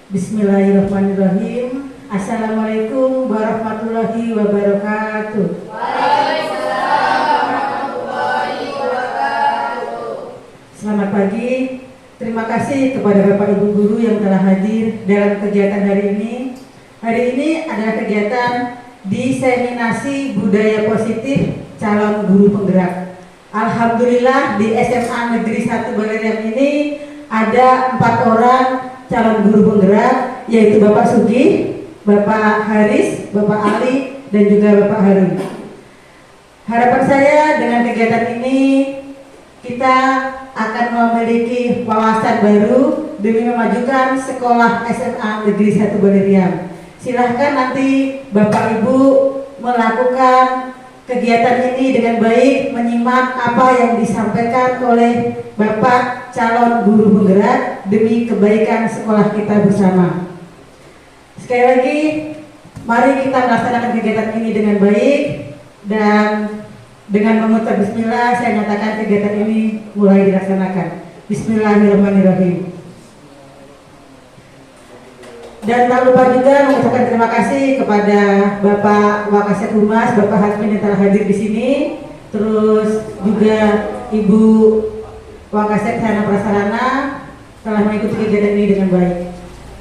Bismillahirrahmanirrahim. Assalamualaikum warahmatullahi wabarakatuh. Waalaikumsalam warahmatullahi wabarakatuh. Selamat pagi. Terima kasih kepada Bapak Ibu Guru yang telah hadir dalam kegiatan hari ini. Hari ini adalah kegiatan diseminasi budaya positif calon guru penggerak. Alhamdulillah di SMA Negeri 1 Baleriam ini ada 4 orang calon guru penggerak, yaitu Bapak Sugi, Bapak Haris, Bapak Ali, dan juga Bapak Harun. Harapan saya dengan kegiatan ini kita akan memiliki wawasan baru demi memajukan sekolah SMA Negeri 1 Baleriam. Silahkan nanti Bapak Ibu melakukan kegiatan ini dengan baik, menyimak apa yang disampaikan oleh Bapak calon guru penggerak demi kebaikan sekolah kita bersama. Sekali lagi, mari kita melaksanakan kegiatan ini dengan baik, dan dengan mengucap bismillah saya nyatakan kegiatan ini mulai dilaksanakan. Bismillahirrahmanirrahim. Dan tak lupa juga mengucapkan terima kasih kepada Bapak Wakasek Humas, Bapak Hadmin yang telah hadir di sini, terus juga Ibu Wakasek Sarana Prasarana telah mengikuti kegiatan ini dengan baik.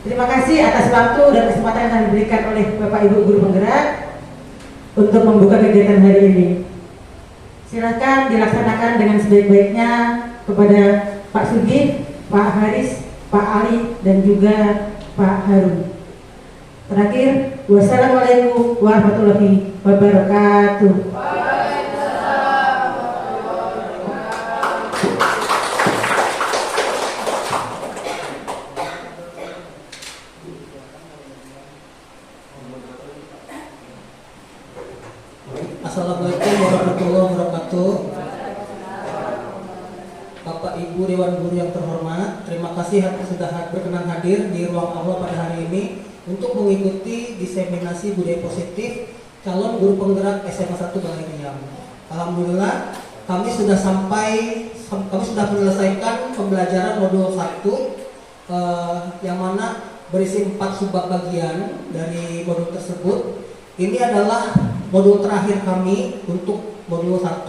Terima kasih atas waktu dan kesempatan yang telah diberikan oleh Bapak Ibu Guru Penggerak untuk membuka kegiatan hari ini. Silakan dilaksanakan dengan sebaik-baiknya kepada Pak Sugi, Pak Haris, Pak Ali, dan juga Pak Harun. Terakhir, wassalamualaikum warahmatullahi wabarakatuh. Assalamualaikum warahmatullahi wabarakatuh. Bapak Ibu Dewan Guru yang terhormat, terima kasih sudah berkenan hadir di ruang aula pada hari ini untuk mengikuti diseminasi budaya positif calon guru penggerak SMA 1 Baleriam. Alhamdulillah, kami sudah menyelesaikan pembelajaran modul 1 yang mana berisi 4 subbab bagian dari modul tersebut. Ini adalah modul terakhir kami untuk modul 1.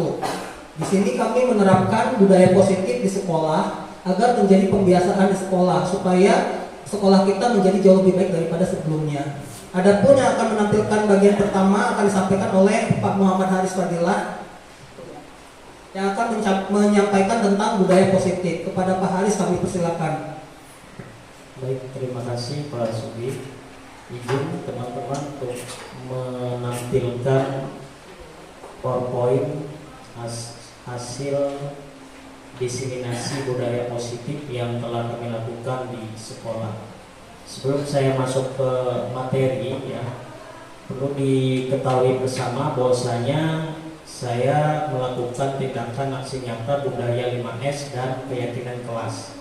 Di sini kami menerapkan budaya positif di sekolah agar menjadi pembiasaan di sekolah supaya sekolah kita menjadi jauh lebih baik daripada sebelumnya. Adapun yang akan menampilkan bagian pertama akan disampaikan oleh Pak Muhammad Haris Fadilah yang akan menyampaikan tentang budaya positif. Kepada Pak Haris kami persilakan. Baik, terima kasih Pak Sugi. Izin teman-teman untuk menampilkan PowerPoint hasil diseminasi budaya positif yang telah kami lakukan di sekolah. Sebelum saya masuk ke materi, ya, perlu diketahui bersama bahwasanya saya melakukan tindakan aksi nyata budaya 5S dan keyakinan kelas.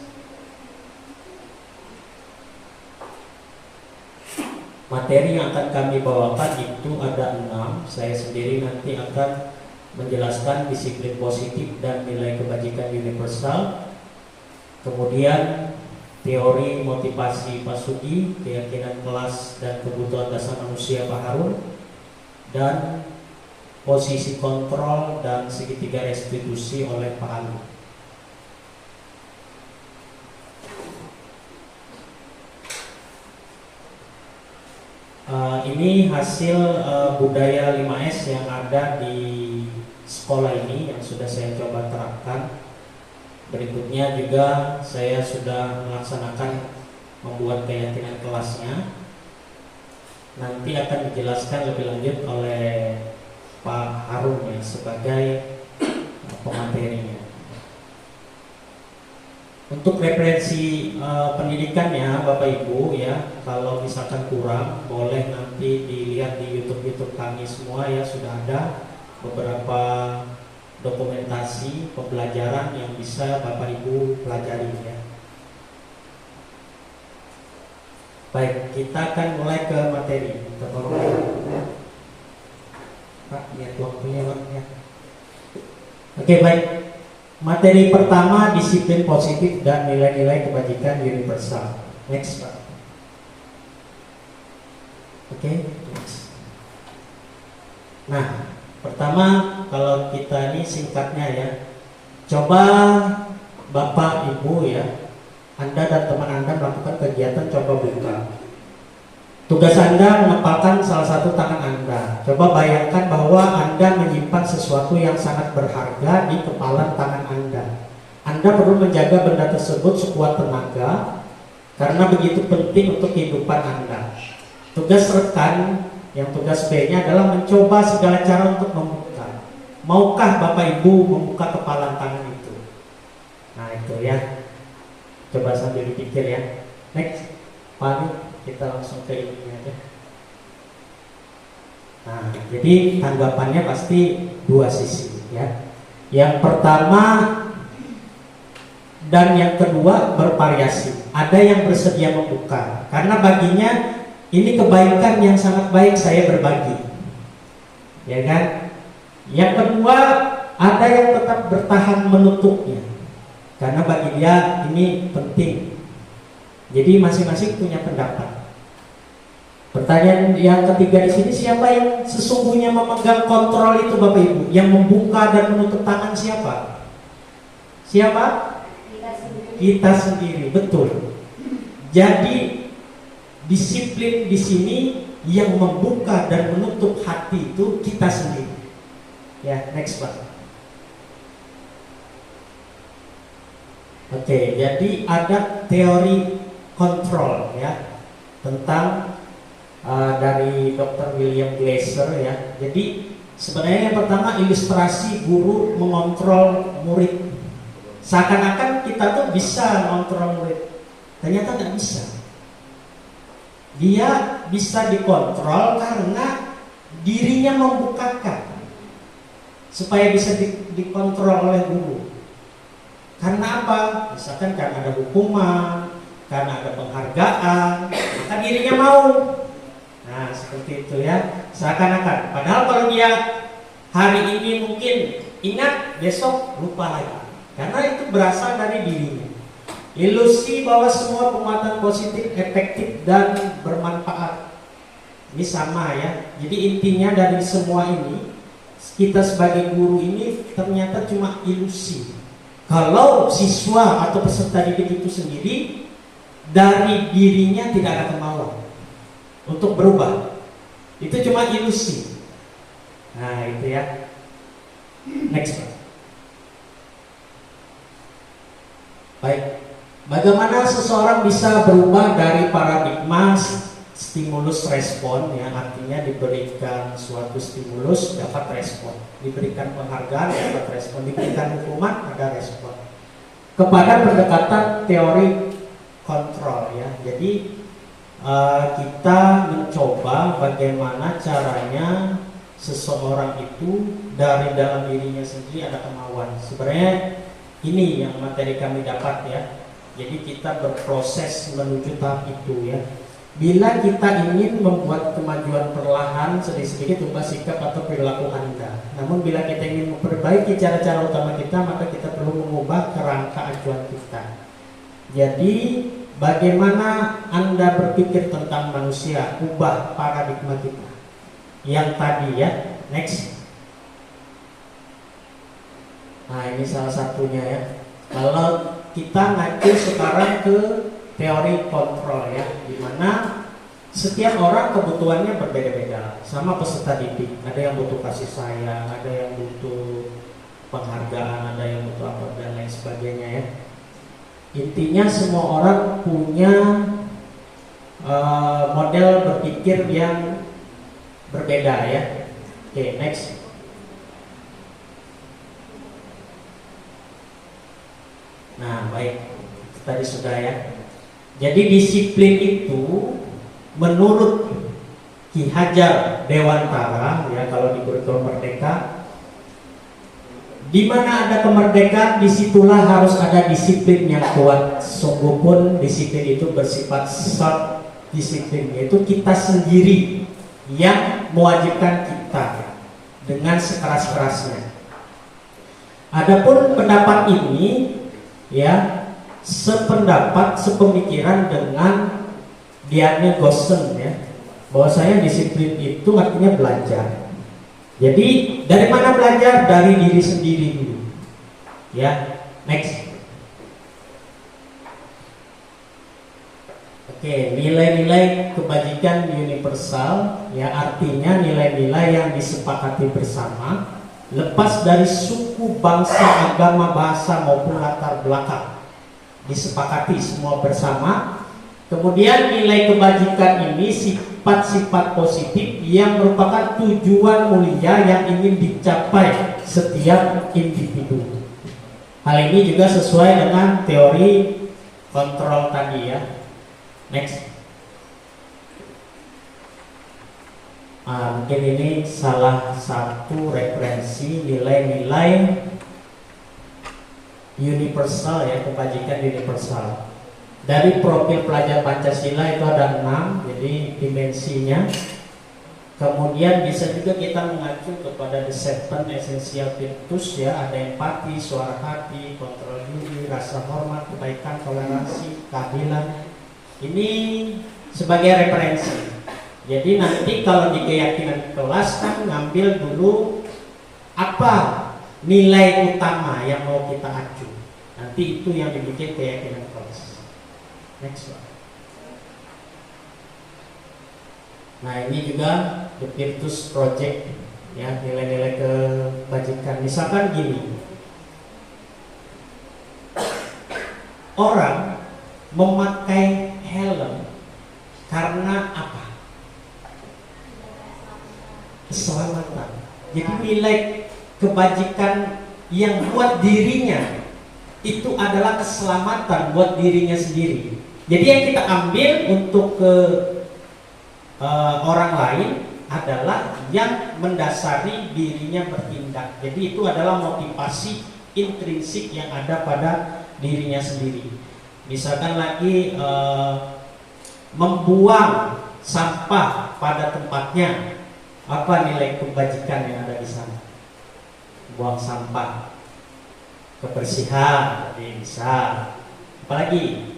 Materi yang akan kami bawakan itu ada 6. Saya sendiri nanti akan menjelaskan disiplin positif dan nilai kebajikan universal, kemudian teori motivasi Pak Sugi, keyakinan kelas dan kebutuhan dasar manusia Pak Harun, dan posisi kontrol dan segitiga restitusi oleh Pak Ali. Ini hasil budaya 5S yang ada di sekolah ini yang sudah saya coba terapkan. Berikutnya juga saya sudah melaksanakan membuat keyakinan kelasnya. Nanti akan dijelaskan lebih lanjut oleh Pak Harun ya sebagai pematerinya. Untuk referensi pendidikannya Bapak Ibu ya, kalau misalkan kurang boleh nanti dilihat di YouTube kami semua ya, sudah ada beberapa dokumentasi pembelajaran yang bisa Bapak Ibu pelajari ya. Baik, kita akan mulai ke materi. Pak, lihat waktunya Pak ya. Oke, baik. Materi pertama, disiplin positif dan nilai-nilai kebajikan universal. Next Pak. Oke. Nah, pertama kalau kita ini singkatnya ya, coba Bapak Ibu ya, Anda dan teman Anda melakukan kegiatan coba buka. Tugas Anda mengepalkan salah satu tangan Anda. Coba bayangkan bahwa Anda menyimpan sesuatu yang sangat berharga di kepalan tangan Anda. Anda perlu menjaga benda tersebut sekuat tenaga karena begitu penting untuk kehidupan Anda. Tugas rekan yang tugas B-nya adalah mencoba segala cara untuk membuka. Maukah Bapak Ibu membuka kepalan tangan itu? Nah itu ya. Coba sambil dipikir ya. Next, Pak, kita langsung ke ini aja. Nah, jadi tanggapannya pasti dua sisi ya. Yang pertama dan yang kedua bervariasi. Ada yang bersedia membuka karena baginya ini kebaikan yang sangat baik saya berbagi. Ya kan? Yang kedua ada yang tetap bertahan menutupnya karena bagi dia ini penting. Jadi masing-masing punya pendapat. Pertanyaan yang ketiga di sini, siapa yang sesungguhnya memegang kontrol itu Bapak Ibu? Yang membuka dan menutup tangan siapa? Siapa? Kita sendiri, betul. Jadi disiplin di sini yang membuka dan menutup hati itu kita sendiri. Ya, next Pak. Oke, jadi ada teori kontrol ya tentang dari Dr. William Glasser ya. Jadi sebenarnya yang pertama ilustrasi guru mengontrol murid. Seakan-akan kita tuh bisa mengontrol murid. Ternyata nggak bisa. Dia bisa dikontrol karena dirinya membukakan supaya bisa dikontrol oleh guru. Karena apa? Misalkan karena ada hukuman, karena ada penghargaan, maka dirinya mau. Nah seperti itu ya. Seakan-akan. Padahal kalau dia hari ini mungkin ingat, besok lupa lagi. Karena itu berasal dari dirinya. Ilusi bahwa semua penguatan positif, efektif dan bermanfaat. Ini sama ya. Jadi intinya dari semua ini, kita sebagai guru ini ternyata cuma ilusi. Kalau siswa atau peserta didik itu sendiri dari dirinya tidak ada kemauan untuk berubah, itu cuma ilusi. Nah itu ya. Next. Baik. Bagaimana seseorang bisa berubah dari paradigma stimulus respon ya, artinya diberikan suatu stimulus dapat respon, diberikan penghargaan dapat respon, diberikan hukuman ada respon, kepada pendekatan teori kontrol ya. Jadi kita mencoba bagaimana caranya seseorang itu dari dalam dirinya sendiri ada kemauan. Sebenarnya ini yang materi kami dapat ya. Jadi kita berproses menuju tahap itu ya. Bila kita ingin membuat kemajuan perlahan sedikit-sedikit ubah sikap atau perilaku Anda. Namun bila kita ingin memperbaiki cara-cara utama kita, maka kita perlu mengubah kerangka acuan kita. Jadi bagaimana Anda berpikir tentang manusia, ubah paradigma kita. Yang tadi ya, next. Nah ini salah satunya ya. Kalau kita ngacu sekarang ke teori kontrol ya, dimana setiap orang kebutuhannya berbeda-beda, sama peserta didik. Ada yang butuh kasih sayang, ada yang butuh penghargaan, ada yang butuh apa dan lain sebagainya ya. Intinya semua orang punya model berpikir yang berbeda ya. Oke, next. Nah, baik. Tadi sudah ya. Jadi disiplin itu menurut Ki Hajar Dewantara ya, kalau di kurikulum Merdeka, di mana ada kemerdekaan disitulah harus ada disiplin yang kuat. Sungguh pun disiplin itu bersifat self disiplin, yaitu kita sendiri yang mewajibkan kita dengan sekeras-kerasnya. Adapun pendapat ini ya sependapat, sepemikiran dengan Diane Gossen ya, bahwasanya disiplin itu artinya belajar. Jadi dari mana belajar? Dari diri sendiri dulu. Ya, next. Oke, nilai-nilai kebajikan universal ya artinya nilai-nilai yang disepakati bersama, lepas dari suku, bangsa, agama, bahasa maupun latar belakang. Disepakati semua bersama. Kemudian nilai kebajikan ini sifat-sifat positif yang merupakan tujuan mulia yang ingin dicapai setiap individu. Hal ini juga sesuai dengan teori kontrol tadi ya. Next. Mungkin ini salah satu referensi nilai-nilai universal ya, kebajikan universal. Dari profil pelajar Pancasila itu ada 6, jadi dimensinya. Kemudian bisa juga kita mengacu kepada the seven essential virtues ya, ada empati, suara hati, kontrol diri, rasa hormat, kebaikan, toleransi, keadilan. Ini sebagai referensi. Jadi nanti kalau di keyakinan kelas kan ngambil dulu apa nilai utama yang mau kita acu. Nanti itu yang dibikin keyakinan kelas. Next one. Nah ini juga the Virtus Project ya, nilai-nilai kebajikan. Misalkan gini, orang memakai helm karena apa? Keselamatan. Jadi nilai kebajikan yang buat dirinya itu adalah keselamatan buat dirinya sendiri. Jadi yang kita ambil untuk ke orang lain adalah yang mendasari dirinya bertindak. Jadi itu adalah motivasi intrinsik yang ada pada dirinya sendiri. Misalkan lagi membuang sampah pada tempatnya, apa nilai kebajikan yang ada di sana? Buang sampah, kebersihan, jadi bisa. Apalagi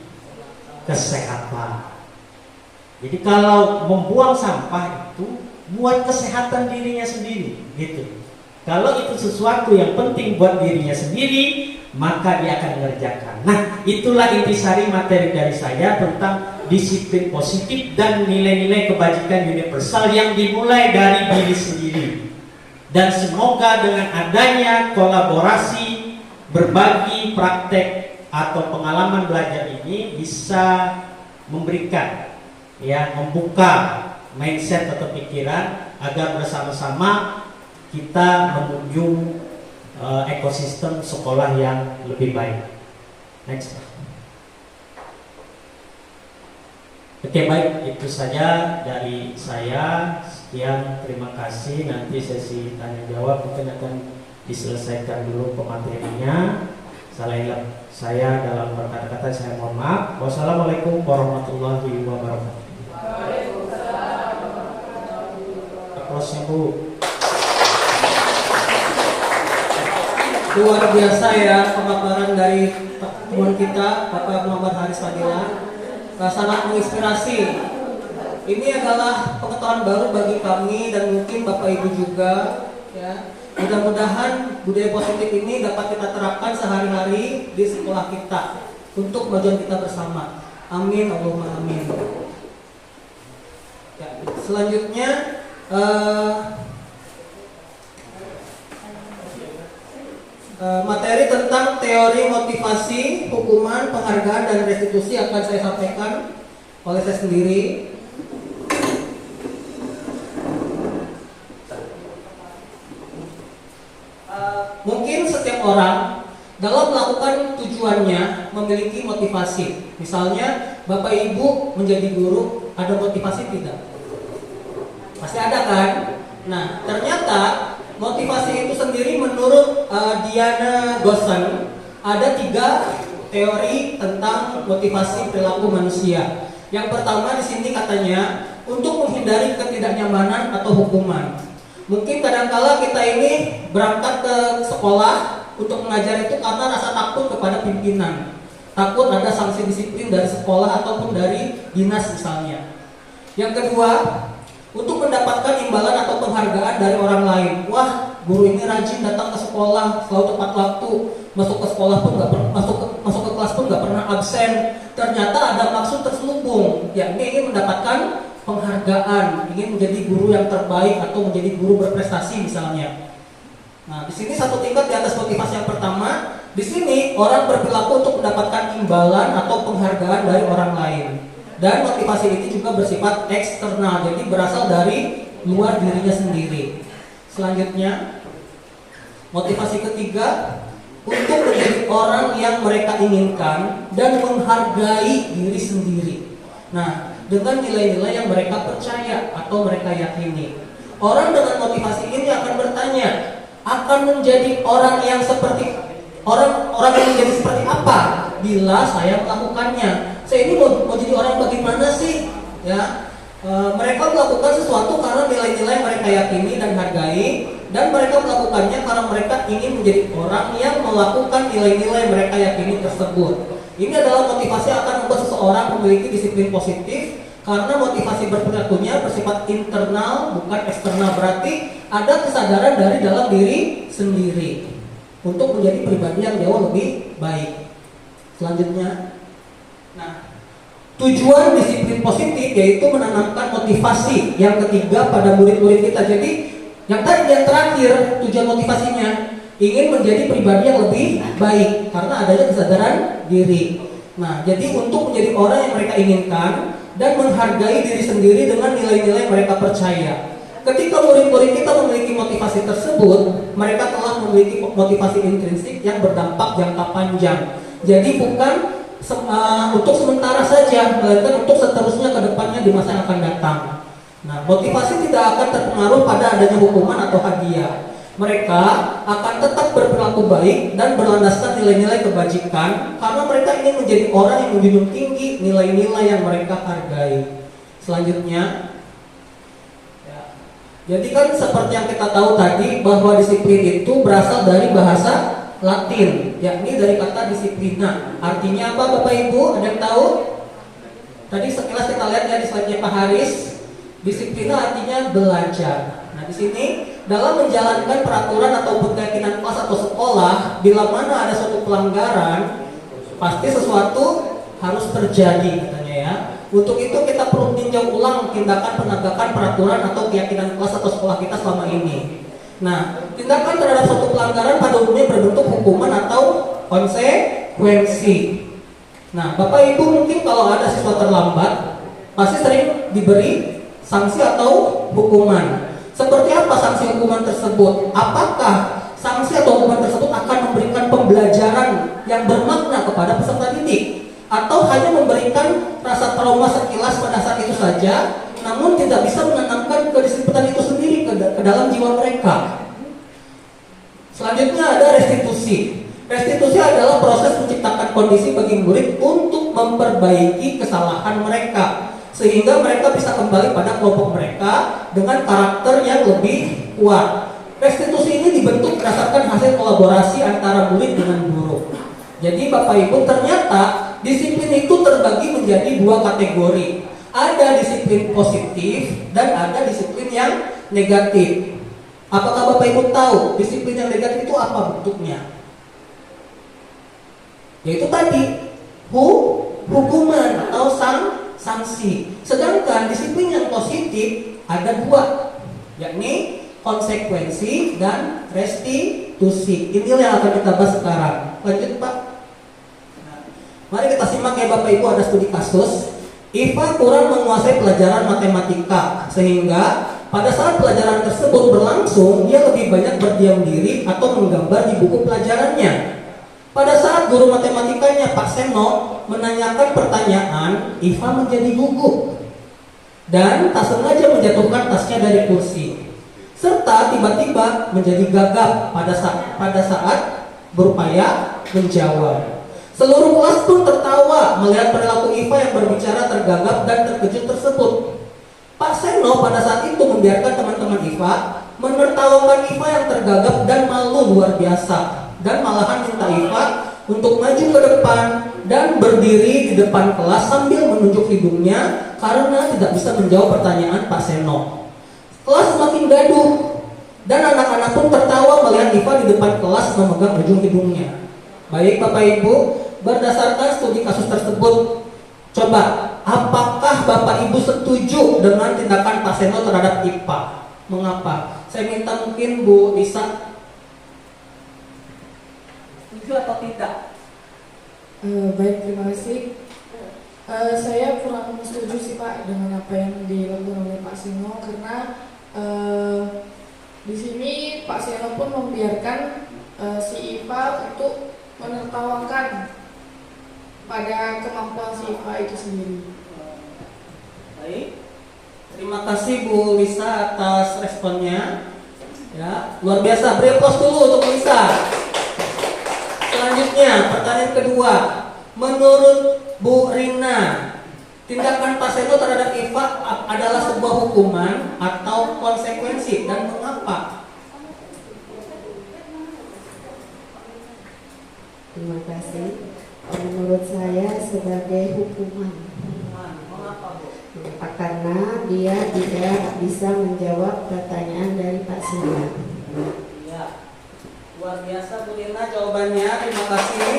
kesehatan. Jadi kalau membuang sampah itu buat kesehatan dirinya sendiri, gitu. Kalau itu sesuatu yang penting buat dirinya sendiri, maka dia akan mengerjakan. Nah, itulah intisari materi dari saya tentang disiplin positif dan nilai-nilai kebajikan universal yang dimulai dari diri sendiri. Dan semoga dengan adanya kolaborasi, berbagi praktek atau pengalaman belajar ini bisa memberikan ya, membuka mindset atau pikiran agar bersama-sama kita menuju ekosistem sekolah yang lebih baik. Next. Oke, baik, itu saja dari saya. Sekian, terima kasih. Nanti sesi tanya jawab mungkin akan diselesaikan dulu pematerinya. Saya dalam berkata-kata saya mohon maaf. Wassalamualaikum warahmatullahi wabarakatuh. Aplausnya Bu. Luar biasa ya pemaparan dari teman kita Bapak Muhammad Haris Fadila, sangat menginspirasi. Ini adalah pengetahuan baru bagi kami dan mungkin Bapak Ibu juga ya. Mudah-mudahan budaya positif ini dapat kita terapkan sehari-hari di sekolah kita untuk kemajuan kita bersama. Amin, Allahumma amin. Ya, selanjutnya materi tentang teori motivasi, hukuman, penghargaan, dan restitusi akan saya sampaikan oleh saya sendiri. Mungkin setiap orang dalam melakukan tujuannya memiliki motivasi. Misalnya Bapak Ibu menjadi guru, ada motivasi tidak? Pasti ada kan? Nah, ternyata motivasi itu sendiri menurut Diana Gossen ada 3 teori tentang motivasi perilaku manusia. Yang pertama di sini katanya untuk menghindari ketidaknyamanan atau hukuman. Mungkin kadangkala kita ini berangkat ke sekolah untuk mengajar itu karena rasa takut kepada pimpinan. Takut ada sanksi disiplin dari sekolah ataupun dari dinas misalnya. Yang kedua, untuk mendapatkan imbalan atau penghargaan dari orang lain. Wah, guru ini rajin datang ke sekolah, selalu tepat waktu, masuk ke sekolah pun nggak pernah masuk ke kelas pun nggak pernah absen. Ternyata ada maksud terselubung, yakni ingin mendapatkan penghargaan, ingin menjadi guru yang terbaik atau menjadi guru berprestasi misalnya. Nah, di sini satu tingkat di atas motivasi yang pertama. Di sini orang berperilaku untuk mendapatkan imbalan atau penghargaan dari orang lain. Dan motivasi ini juga bersifat eksternal, jadi berasal dari luar dirinya sendiri. Selanjutnya, motivasi ketiga, untuk menjadi orang yang mereka inginkan dan menghargai diri sendiri. Nah, dengan nilai-nilai yang mereka percaya atau mereka yakini. Orang dengan motivasi ini akan bertanya, akan menjadi orang yang seperti orang yang menjadi seperti apa bila saya melakukannya. Saya ini mau jadi orang bagaimana sih? Ya, mereka melakukan sesuatu karena nilai-nilai mereka yakini dan hargai, dan mereka melakukannya karena mereka ingin menjadi orang yang melakukan nilai-nilai mereka yakini tersebut. Ini adalah motivasi yang akan membuat seseorang memiliki disiplin positif, karena motivasi berperilakunya bersifat internal bukan eksternal, berarti ada kesadaran dari dalam diri sendiri untuk menjadi pribadi yang jauh lebih baik. Selanjutnya, nah, tujuan disiplin positif yaitu menanamkan motivasi yang ketiga pada murid-murid kita. Jadi yang terakhir tujuan motivasinya ingin menjadi pribadi yang lebih baik karena adanya kesadaran diri. Nah, jadi untuk menjadi orang yang mereka inginkan dan menghargai diri sendiri dengan nilai-nilai mereka percaya. Ketika murid-murid kita memiliki motivasi tersebut, mereka telah memiliki motivasi intrinsik yang berdampak jangka panjang. Jadi bukan untuk sementara saja, melainkan untuk seterusnya ke depannya di masa yang akan datang. Nah, motivasi tidak akan terpengaruh pada adanya hukuman atau hadiah. Mereka akan tetap berperilaku baik dan berlandaskan nilai-nilai kebajikan karena mereka ingin menjadi orang yang menjunjung tinggi nilai-nilai yang mereka hargai. Selanjutnya, jadi kan seperti yang kita tahu tadi bahwa disiplin itu berasal dari bahasa Latin, yakni dari kata disiplina. Artinya apa Bapak Ibu? Ada yang tahu? Tadi sekilas kita lihat ya di slide-nya Pak Haris. Disiplina artinya belajar. Nah, di sini dalam menjalankan peraturan ataupun keyakinan kelas atau sekolah, bila mana ada suatu pelanggaran, pasti sesuatu harus terjadi katanya ya. Untuk itu kita perlu tinjau ulang tindakan penegakan peraturan atau keyakinan kelas atau sekolah kita selama ini. Nah, tindakan terhadap suatu pelanggaran pada umumnya berbentuk hukuman atau konsekuensi. Nah, Bapak Ibu mungkin kalau ada siswa terlambat, pasti sering diberi sanksi atau hukuman. Seperti apa sanksi hukuman tersebut? Apakah sanksi atau hukuman tersebut akan memberikan pembelajaran yang bermakna kepada peserta didik? Atau hanya memberikan rasa trauma sekilas pada saat itu saja, namun tidak bisa menanamkan kedisiplinan itu sendiri ke dalam jiwa mereka. Selanjutnya ada restitusi. Restitusi adalah proses menciptakan kondisi bagi murid untuk memperbaiki kesalahan mereka, sehingga mereka bisa kembali pada kelompok mereka dengan karakter yang lebih kuat. Restitusi ini dibentuk berdasarkan hasil kolaborasi antara murid dengan guru. Jadi Bapak Ibu, ternyata disiplin itu terbagi menjadi dua kategori. Ada disiplin positif dan ada disiplin yang negatif. Apakah Bapak Ibu tahu disiplin yang negatif itu apa bentuknya? Yaitu tadi hukuman atau sanksi. Sedangkan disiplin yang positif ada dua, yakni konsekuensi dan restitusi. Inilah yang akan kita bahas sekarang. Lanjut Pak. Mari kita simak ya Bapak Ibu, ada studi kasus. Iva kurang menguasai pelajaran matematika, sehingga pada saat pelajaran tersebut berlangsung, dia lebih banyak berdiam diri atau menggambar di buku pelajarannya. Pada saat guru matematikanya Pak Seno menanyakan pertanyaan, Iva menjadi gugup dan tak sengaja menjatuhkan tasnya dari kursi, serta tiba-tiba menjadi gagap pada saat berupaya menjawab. Seluruh kelas pun tertawa melihat perilaku Iva yang berbicara tergagap dan terkejut tersebut. Pak Seno pada saat itu membiarkan teman-teman Iva menertawakan Iva yang tergagap dan malu luar biasa, dan malahan minta Iva untuk maju ke depan dan berdiri di depan kelas sambil menunjuk hidungnya karena tidak bisa menjawab pertanyaan Pak Seno. Kelas semakin gaduh dan anak-anak pun tertawa melihat Iva di depan kelas memegang ujung hidungnya. Baik Bapak Ibu, berdasarkan studi kasus tersebut, coba apakah Bapak Ibu setuju dengan tindakan Pak Seno terhadap Iva? Mengapa? Saya minta mungkin Bu Lisa setuju atau tidak? Baik, terima kasih. Saya kurang setuju sih Pak dengan apa yang dilakukan oleh Pak Seno, karena di sini Pak Seno pun membiarkan si Iva untuk menertawakan pada kemampuan si Iva itu sendiri. Baik, terima kasih Bu Lisa atas responnya. Ya, luar biasa. Beri aplaus dulu untuk Bu Lisa. Selanjutnya, pertanyaan kedua. Menurut Bu Rina, tindakan Pak Seno terhadap Iva adalah sebuah hukuman atau konsekuensi, dan mengapa? Terima kasih. Menurut saya sebagai hukuman. Mengapa, Bu? Karena dia tidak bisa menjawab pertanyaan dari Pak Seno. Ya, luar biasa Bu Rina jawabannya. Terima kasih.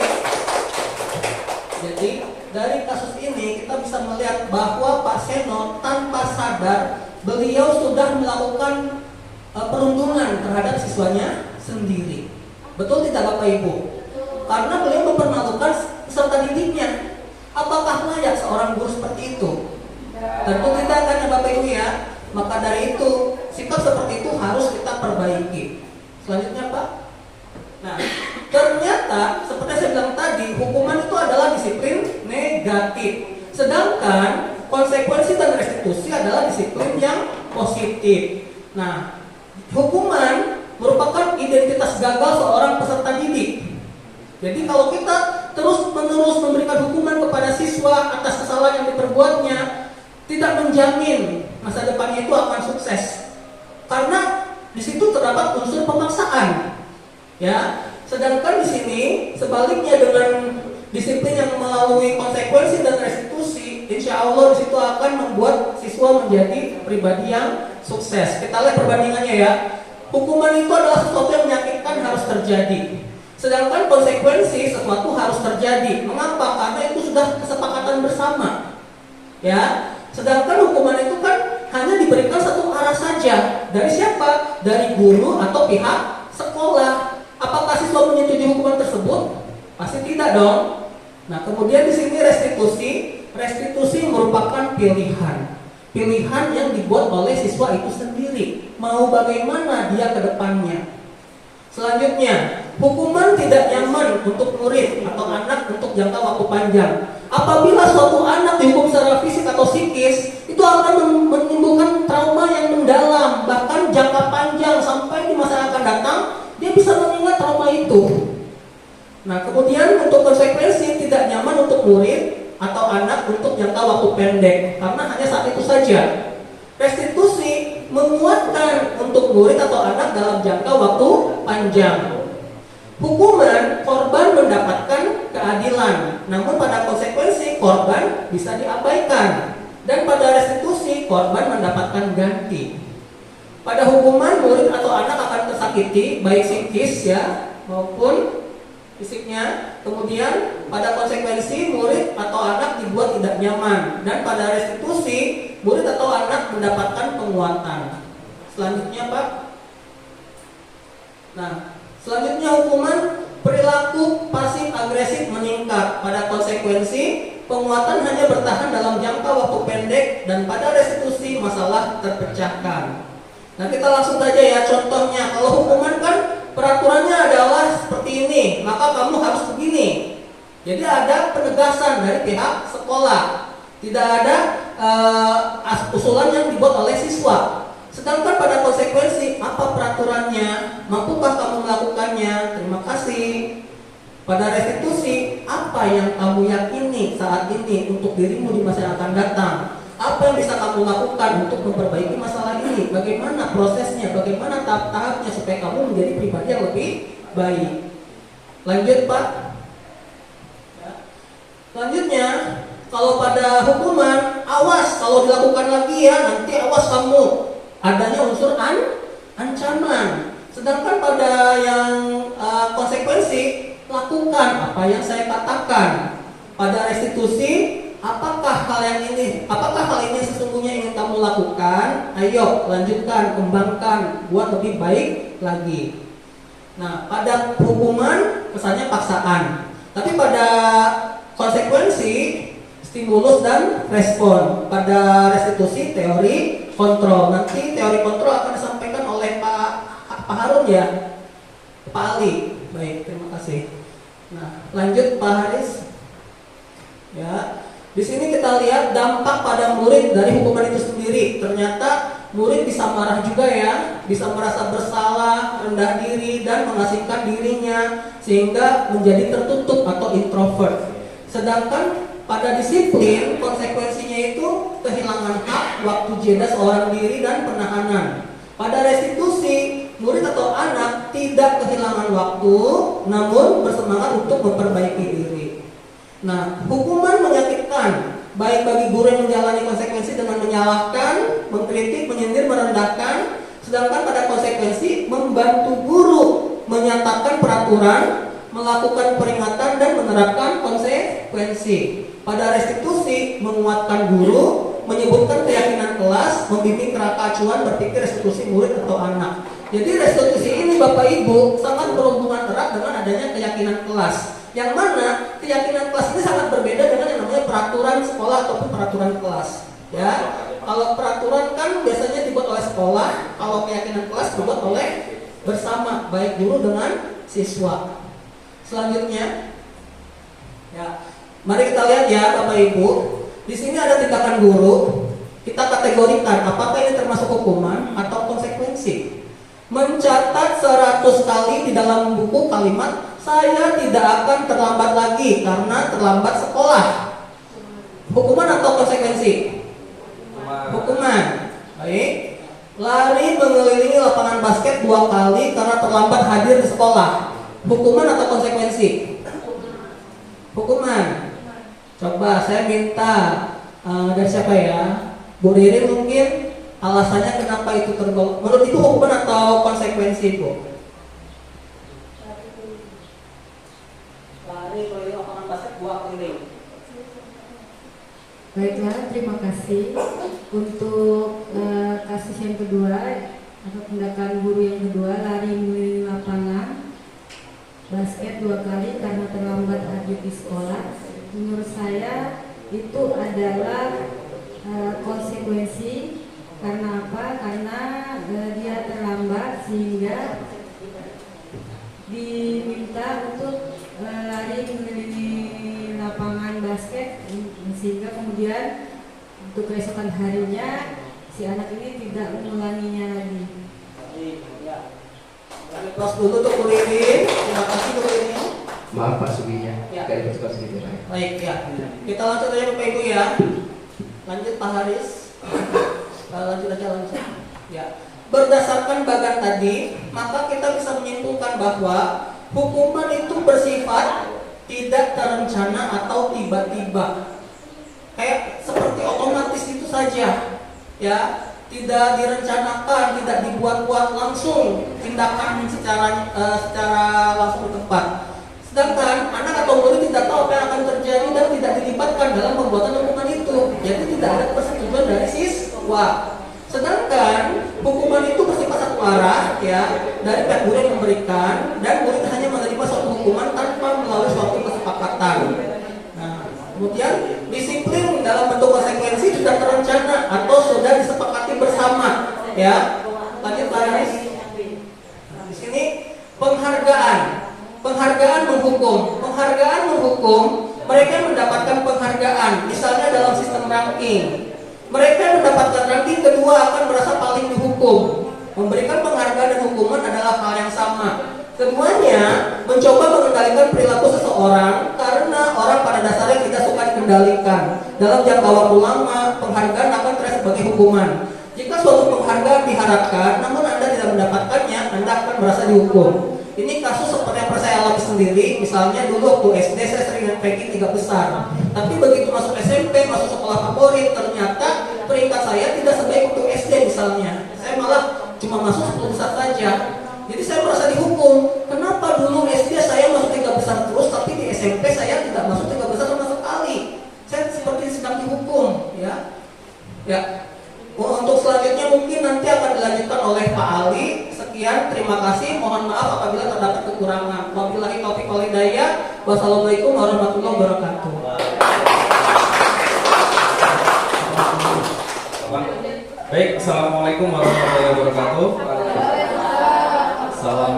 Jadi dari kasus ini kita bisa melihat bahwa Pak Seno tanpa sadar beliau sudah melakukan perundungan terhadap siswanya sendiri. Betul tidak Bapak Ibu? Karena beliau mempermalukan peserta didiknya. Apakah layak seorang guru seperti itu? Tentu tidak kan ya Bapak Ibu ya. Maka dari itu sikap seperti itu harus kita perbaiki. Selanjutnya Pak. Nah, ternyata seperti saya bilang tadi, hukuman itu adalah disiplin negatif. Sedangkan konsekuensi dan restitusi adalah disiplin yang positif. Nah, hukuman merupakan identitas gagal seorang peserta didik. Jadi kalau kita terus-menerus memberikan hukuman kepada siswa atas kesalahan yang diperbuatnya, tidak menjamin masa depannya itu akan sukses. Karena di situ terdapat unsur pemaksaan. Ya, sedangkan di sini sebaliknya dengan disiplin yang melalui konsekuensi dan restitusi, insya Allah di situ akan membuat siswa menjadi pribadi yang sukses. Kita lihat perbandingannya ya. Hukuman itu adalah sesuatu yang menyakitkan harus terjadi. Sedangkan konsekuensi sesuatu harus terjadi. Mengapa? Karena itu sudah kesepakatan bersama. Ya, sedangkan hukuman itu kan hanya diberikan satu arah saja. Dari siapa? Dari guru atau pihak sekolah. Apakah siswa menyetujui hukuman tersebut? Pasti tidak dong. Nah, kemudian di sini restitusi. Restitusi merupakan pilihan. Pilihan yang dibuat oleh siswa itu sendiri. Mau bagaimana dia ke depannya. Selanjutnya, hukuman tidak nyaman untuk murid atau anak untuk jangka waktu panjang. Apabila suatu anak dihukum secara fisik atau psikis, itu akan menimbulkan trauma yang mendalam, bahkan jangka panjang sampai di masa yang akan datang, dia bisa mengingat trauma itu. Nah, kemudian untuk konsekuensi tidak nyaman untuk murid atau anak untuk jangka waktu pendek, karena hanya saat itu saja. Restitusi menguatkan untuk murid atau anak dalam jangka waktu panjang. Hukuman, korban mendapatkan keadilan, namun pada konsekuensi korban bisa diabaikan. Dan pada restitusi korban mendapatkan ganti. Pada hukuman, murid atau anak akan tersakiti baik psikis ya maupun fisiknya. Kemudian pada konsekuensi murid atau anak dibuat tidak nyaman, dan pada restitusi murid atau anak mendapatkan penguatan. Selanjutnya Pak. Nah, selanjutnya hukuman perilaku pasif agresif meningkat. Pada konsekuensi penguatan hanya bertahan dalam jangka waktu pendek, dan pada restitusi masalah terpecahkan. Nah, kita langsung saja ya contohnya. Kalau hukuman kan peraturannya adalah seperti ini, maka kamu harus begini. Jadi ada penegasan dari pihak sekolah. Tidak ada usulan yang dibuat oleh siswa. Sedangkan pada konsekuensi, apa peraturannya? Mampukah kamu melakukannya? Terima kasih. Pada restitusi, apa yang kamu yakini saat ini untuk dirimu di masa yang akan datang? Apa yang bisa kamu lakukan untuk memperbaiki masalah ini? Bagaimana prosesnya? Bagaimana tahap-tahapnya supaya kamu menjadi pribadi yang lebih baik? Lanjut Pak. Selanjutnya, Kalau pada hukuman, awas kalau dilakukan lagi ya, nanti awas kamu. Adanya unsur ancaman. Sedangkan pada yang konsekuensi, lakukan apa yang saya katakan. Pada restitusi, apakah hal ini sesungguhnya ingin kamu lakukan? Ayo lanjutkan, kembangkan, buat lebih baik lagi. Nah, pada hukuman kesannya paksaan, tapi pada konsekuensi stimulus dan respon. Pada restitusi teori kontrol. Nanti teori kontrol akan disampaikan oleh Pak Harun ya, Pak Ali. Baik, terima kasih. Nah, lanjut Pak Haris. Ya, di sini kita lihat dampak pada murid dari hukuman itu sendiri. Ternyata murid bisa marah juga ya, bisa merasa bersalah, rendah diri, dan mengasingkan dirinya sehingga menjadi tertutup atau introvert. Sedangkan pada disiplin, konsekuensinya itu kehilangan hak, waktu jeda seorang diri, dan penahanan. Pada restitusi, murid atau anak tidak kehilangan waktu, namun bersemangat untuk memperbaiki diri. Nah, hukuman menyakitkan, baik bagi guru yang menjalani konsekuensi dengan menyalahkan, mengkritik, menyindir, merendahkan. Sedangkan pada konsekuensi membantu guru menyatakan peraturan, melakukan peringatan, dan menerapkan konsekuensi. Pada restitusi menguatkan guru, menyebutkan keyakinan kelas, membimbing kerangka acuan berpikir restitusi murid atau anak. Jadi restitusi ini Bapak Ibu sangat berhubungan erat dengan adanya keyakinan kelas. Yang mana keyakinan kelas ini sangat berbeda dengan yang namanya peraturan sekolah ataupun peraturan kelas. Ya, kalau peraturan kan biasanya dibuat oleh sekolah, kalau keyakinan kelas dibuat oleh bersama baik guru dengan siswa. Selanjutnya, ya, mari kita lihat ya Bapak Ibu. Di sini ada tindakan guru. Kita kategorikan apakah ini termasuk hukuman atau konsekuensi. Mencatat 100 kali di dalam buku kalimat saya tidak akan terlambat lagi karena terlambat sekolah. Hukuman atau konsekuensi? Hukuman. Baik. Lari mengelilingi lapangan basket 2 kali karena terlambat hadir di sekolah. Hukuman atau konsekuensi? Hukuman. Coba saya minta dari siapa ya? Bu Riri mungkin alasannya kenapa itu tergolong. Menurut itu hukuman atau konsekuensi, Bu? Lari keliling lapangan basket 2 keliling. Baiklah, terima kasih. Untuk kasus yang kedua atau tindakan guru yang kedua, lari mengelilingi lapangan basket 2 kali karena terlambat hadir di sekolah. Menurut saya itu adalah konsekuensi. Karena apa? Karena dia terlambat sehingga diminta untuk lari mengelilingi lapangan basket, sehingga kemudian untuk keesokan harinya si anak ini tidak mengulanginya lagi. Kelas dulu untuk kulirin. Terima kasih kulirin. Maaf Pak Suginya, Ya. dari petugas gitu. Baik ya. Kita lanjut aja Bapak Ibu ya. Lanjut Pak Haris. Lanjut aja langsung. Ya. Berdasarkan bagan tadi, maka kita bisa menyimpulkan bahwa hukuman itu bersifat tidak terencana atau tiba-tiba. Kayak seperti otomatis itu saja. Ya, tidak direncanakan, tidak dibuat-buat langsung tindakan secara langsung tepat. Sedangkan anak atau murid tidak tahu apa yang akan terjadi dan tidak dilibatkan dalam pembuatan hukuman itu. Jadi tidak ada persetujuan dari siswa. Sedangkan hukuman itu bersifat satu arah ya, dari pihak guru yang memberikan, dan murid hanya menerima suatu hukuman tanpa melalui suatu kesepakatan. Nah, kemudian disiplin dalam bentuk konsekuensi sudah terencana atau sudah disepakati bersama ya. Lanjut Haris. Nah, di sini penghargaan menghukum, mereka mendapatkan penghargaan, misalnya dalam sistem ranking. Mereka mendapatkan ranking kedua akan merasa paling dihukum. Memberikan penghargaan dan hukuman adalah hal yang sama. Keduanya mencoba mengendalikan perilaku seseorang karena orang pada dasarnya tidak suka dikendalikan. Dalam jangka waktu lama, penghargaan akan terasa sebagai hukuman. Jika suatu penghargaan diharapkan, namun Anda tidak mendapatkannya, Anda akan merasa dihukum. Ini kasus seperti yang saya alami sendiri. Misalnya dulu waktu SD saya sering ranking 3 besar, tapi begitu masuk SMP masuk sekolah favorit, ternyata peringkat saya tidak sebaik untuk SD misalnya. Saya malah cuma masuk 10 besar saja. Jadi saya merasa dihukum. Kenapa dulu SD saya masuk 3 besar terus, tapi di SMP saya tidak masuk 3 besar sama sekali? Saya seperti sedang dihukum, ya. Ya. Untuk selanjutnya mungkin nanti akan dilanjutkan oleh Pak Ali. Sekian, terima kasih. Mohon maaf apabila terdapat kekurangan. Wabillahi taufiq wal hidayah. Wassalamualaikum warahmatullahi wabarakatuh. Baik, assalamualaikum warahmatullahi wabarakatuh. Salam,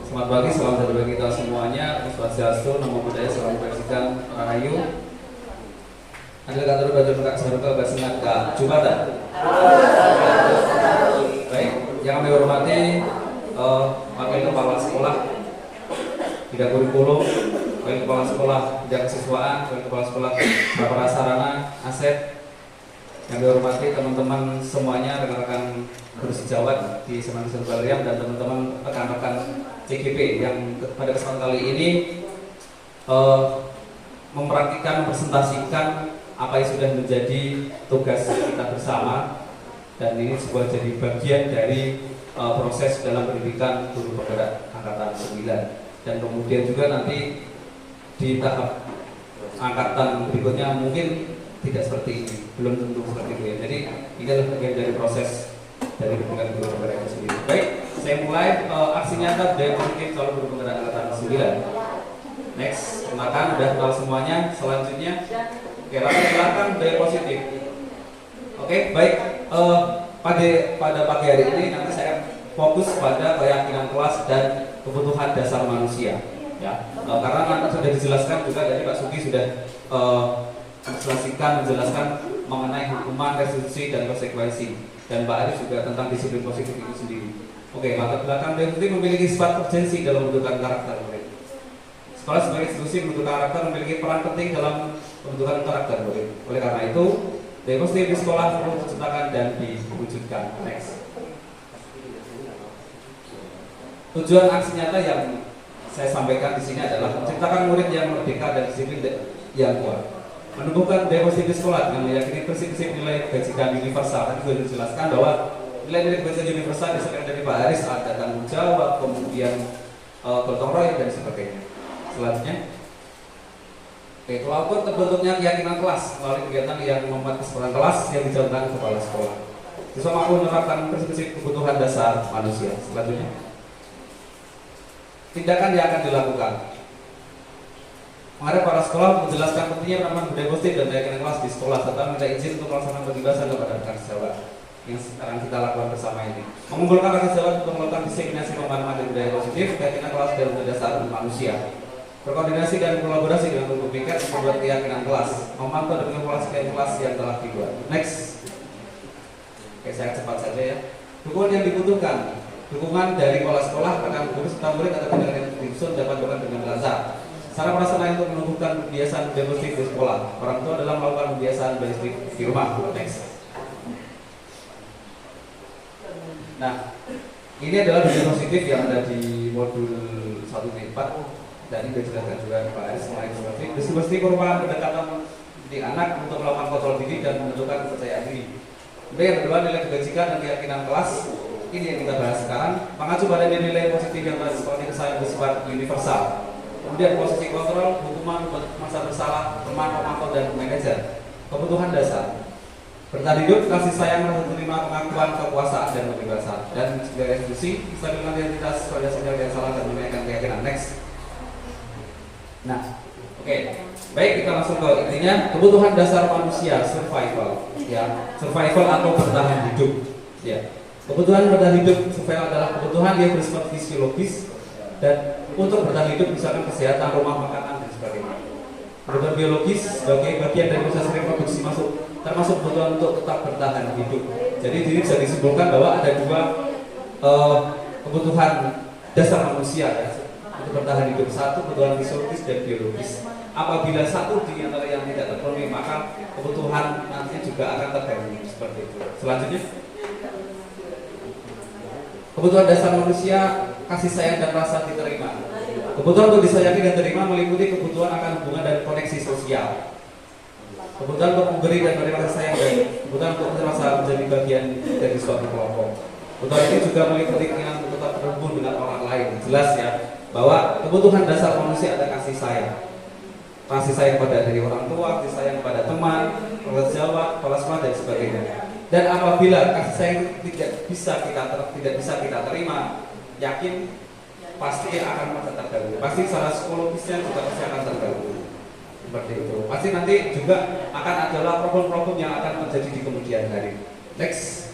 selamat pagi, salam sejahtera bagi kita semuanya. Swastiastu, namo buddhaya, salam kebajikan, rahayu. Adil kata belajar berkak saruka bersengat ke Jumatan. Baik, yang kami hormati Wakil Kepala Sekolah, Bidang Kurikulum, Wakil Kepala Sekolah Bidang Kesiswaan, Wakil Kepala Sekolah Prasarana, Aset. Yang dihormati teman-teman semuanya, rekan-rekan guru sejawat di Semangat Balriam dan teman-teman rekan-rekan CGP yang pada kesempatan kali ini mempraktikkan, mempresentasikan apa yang sudah menjadi tugas kita bersama, dan ini sebuah jadi bagian dari proses dalam pendidikan guru penggerak angkatan 9, dan kemudian juga nanti di tahap angkatan berikutnya mungkin tidak seperti ini, belum tentu seperti itu ya. Jadi ini adalah bagian dari proses dari pendidikan guru penggerak itu sendiri. Baik, saya mulai aksi nyata dari positif calon guru penggerak angkatan 9. Next, silakan, udah kenal semuanya. Selanjutnya, oke, langsung silakan dari positif. Oke, baik. Pada pagi hari ini nanti saya fokus pada keyakinan kelas dan kebutuhan dasar manusia. Ya, karena nanti sudah dijelaskan juga tadi Pak Sugi sudah menjelaskan mengenai hukuman, restitusi dan konsekuensi, dan Pak Aris juga tentang disiplin positif itu sendiri. Oke, latar belakang positif memiliki sifat urgensi dalam pembentukan karakter murid. Sekolah sebagai institusi pembentukan karakter memiliki peran penting dalam pembentukan karakter murid. Oleh karena itu, positif di sekolah perlu diciptakan dan diwujudkan. Next. Tujuan aksi nyata yang saya sampaikan di sini adalah menciptakan murid yang merdeka dan disiplin yang kuat. Menumbuhkan deposisi di sekolah dengan meyakini prinsip-prinsip nilai kebajikan universal. Tadi sudah dijelaskan bahwa nilai-nilai kebajikan universal disebutkan dari Pak Haris, ada tanggung jawab, kemudian gotong royong dan sebagainya. Selanjutnya, kelompok terbentuknya keyakinan kelas melalui kegiatan yang membuat kesempatan kelas yang dijalankan kepala sekolah. Siswa mampu menerapkan prinsip-prinsip kebutuhan dasar manusia. Selanjutnya, tindakan yang akan dilakukan. Menghadap para sekolah menjelaskan pentingnya penanaman budaya positif dan keyakinan kelas di sekolah, serta minta izin untuk melaksanakan pertugasan kepada rekan sejawat yang sekarang kita lakukan bersama ini. Mengumpulkan rekan sejawat untuk melakukan diseminasi pemahaman budaya positif, keyakinan kelas dan budaya dasar manusia. Berkoordinasi dan kolaborasi dengan guru piket membuat keyakinan kelas, memantau dan mengevaluasi keyakinan kelas yang telah dibuat. Next. Oke, saya cepat saja ya. Dukungan yang dibutuhkan. Dukungan dari kepala sekolah, rekan guru serta murid atau pendidikan yang diusul dapat dilakukan dengan lancar. Cara pelaksanaan untuk menumbuhkan kebiasaan budaya positif di sekolah. Orang tua adalah melakukan kebiasaan budaya positif di rumah. Next. Nah, ini adalah budaya positif yang ada di modul 1.4 dan ini dijelaskan juga Pak Aris mengenai seperti diskusi merupakan pendekatan di anak untuk melakukan kontrol diri dan menentukan kepercayaan diri. Kemudian yang kedua, nilai kebajikan dan keyakinan kelas. Ini yang kita bahas sekarang. Mengacu pada nilai positif yang tadi seperti kesalahan bersifat universal. Kemudian posisi kontrol, hukuman, masa bersalah, teman, pemantau, dan manajer. Kebutuhan dasar, bertahan hidup, kasih sayang, menerima pengakuan, kekuasaan, dan kebebasan. Dan sebagai institusi, stabilitas identitas, pada saudara yang salah dan menaikkan keyakinan. Next. Nah, oke. Baik, kita langsung ke intinya. Kebutuhan dasar manusia, survival. Ya, survival atau bertahan hidup. Ya. Kebutuhan bertahan hidup, survival adalah kebutuhan yang bersifat fisiologis dan untuk bertahan hidup misalkan kesehatan, rumah, makanan dan sebagainya. Kebutuhan biologis sebagai bagian dari proses reproduksi termasuk kebutuhan untuk tetap bertahan hidup. Jadi ini bisa disimpulkan bahwa ada dua kebutuhan dasar manusia ya, untuk bertahan hidup. Satu kebutuhan fisiologis dan biologis. Apabila satu di antara yang tidak terpenuhi, maka kebutuhan nantinya juga akan terganggu seperti itu. Selanjutnya, kebutuhan dasar manusia, kasih sayang dan rasa diterima. Kebutuhan untuk disayangi dan terima meliputi kebutuhan akan hubungan dan koneksi sosial. kebutuhan untuk memberi dan menerima kasih sayang, dan kebutuhan untuk merasa menjadi bagian dari suatu kelompok. Kebutuhan ini juga meliputi keinginan untuk tetap terhubung dengan orang lain. Jelas ya, bahwa kebutuhan dasar manusia ada kasih sayang pada dari orang tua, kasih sayang pada teman, sejawat, kepala sekolah dan sebagainya. Dan apabila kasih sayang tidak bisa kita terima, yakin pasti akan terganggu. Pasti secara psikologisnya juga pasti akan terganggu. Seperti itu. Pasti nanti juga akan adalah problem-problem yang akan terjadi di kemudian hari. Next.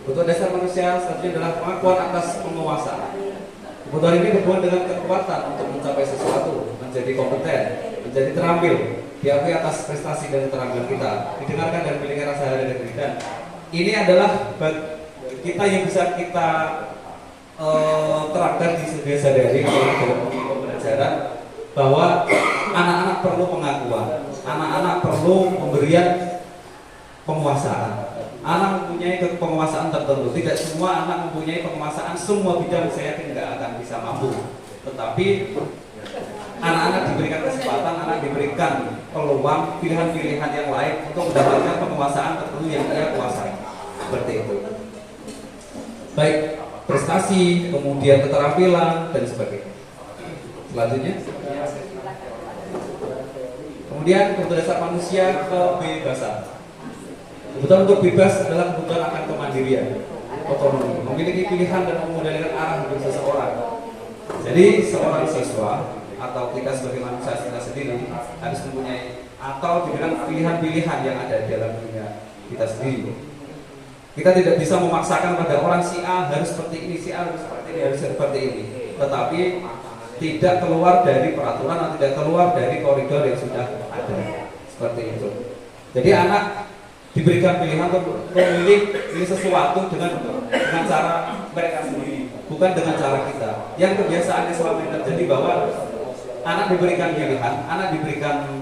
Kebutuhan dasar manusia selanjutnya adalah pengakuan atas penguasaan. Kebutuhan ini berhubungan dengan kekuatan untuk mencapai sesuatu, menjadi kompeten, menjadi terampil, diakui atas prestasi dan keterampilan kita, didengarkan dan memiliki rasa harga diri. Dan ini adalah kita yang bisa kita terapkan di sehari-hari dalam pembelajaran, bahwa anak-anak perlu pengakuan, anak-anak perlu pemberian penguasaan. Anak mempunyai penguasaan tertentu. Tidak semua anak mempunyai penguasaan semua bidang, saya yakin nggak akan bisa mampu. Tetapi anak-anak diberikan kesempatan, anak diberikan peluang, pilihan-pilihan yang lain untuk mendapatkan penguasaan tertentu yang dia kuasai. Seperti itu. Baik prestasi, kemudian keterampilan dan sebagainya. Selanjutnya. Kemudian kebutuhan dasar manusia, kebebasan. Kebutuhan untuk bebas adalah kebutuhan akan kemandirian, otonomi, memiliki pilihan dan mengendalikan arah hidup seseorang. Jadi seorang siswa atau kita sebagai manusia kita sendiri harus mempunyai atau diberikan pilihan-pilihan yang ada di dalam dunia kita sendiri. Kita tidak bisa memaksakan pada orang si A harus seperti ini, si A harus seperti ini, harus seperti ini. Tetapi tidak keluar dari peraturan atau tidak keluar dari koridor yang sudah ada. Seperti itu. Jadi anak diberikan pilihan untuk memilih sesuatu dengan cara mereka sendiri, bukan dengan cara kita. Yang kebiasaannya selama ini terjadi bahwa anak diberikan pilihan, anak diberikan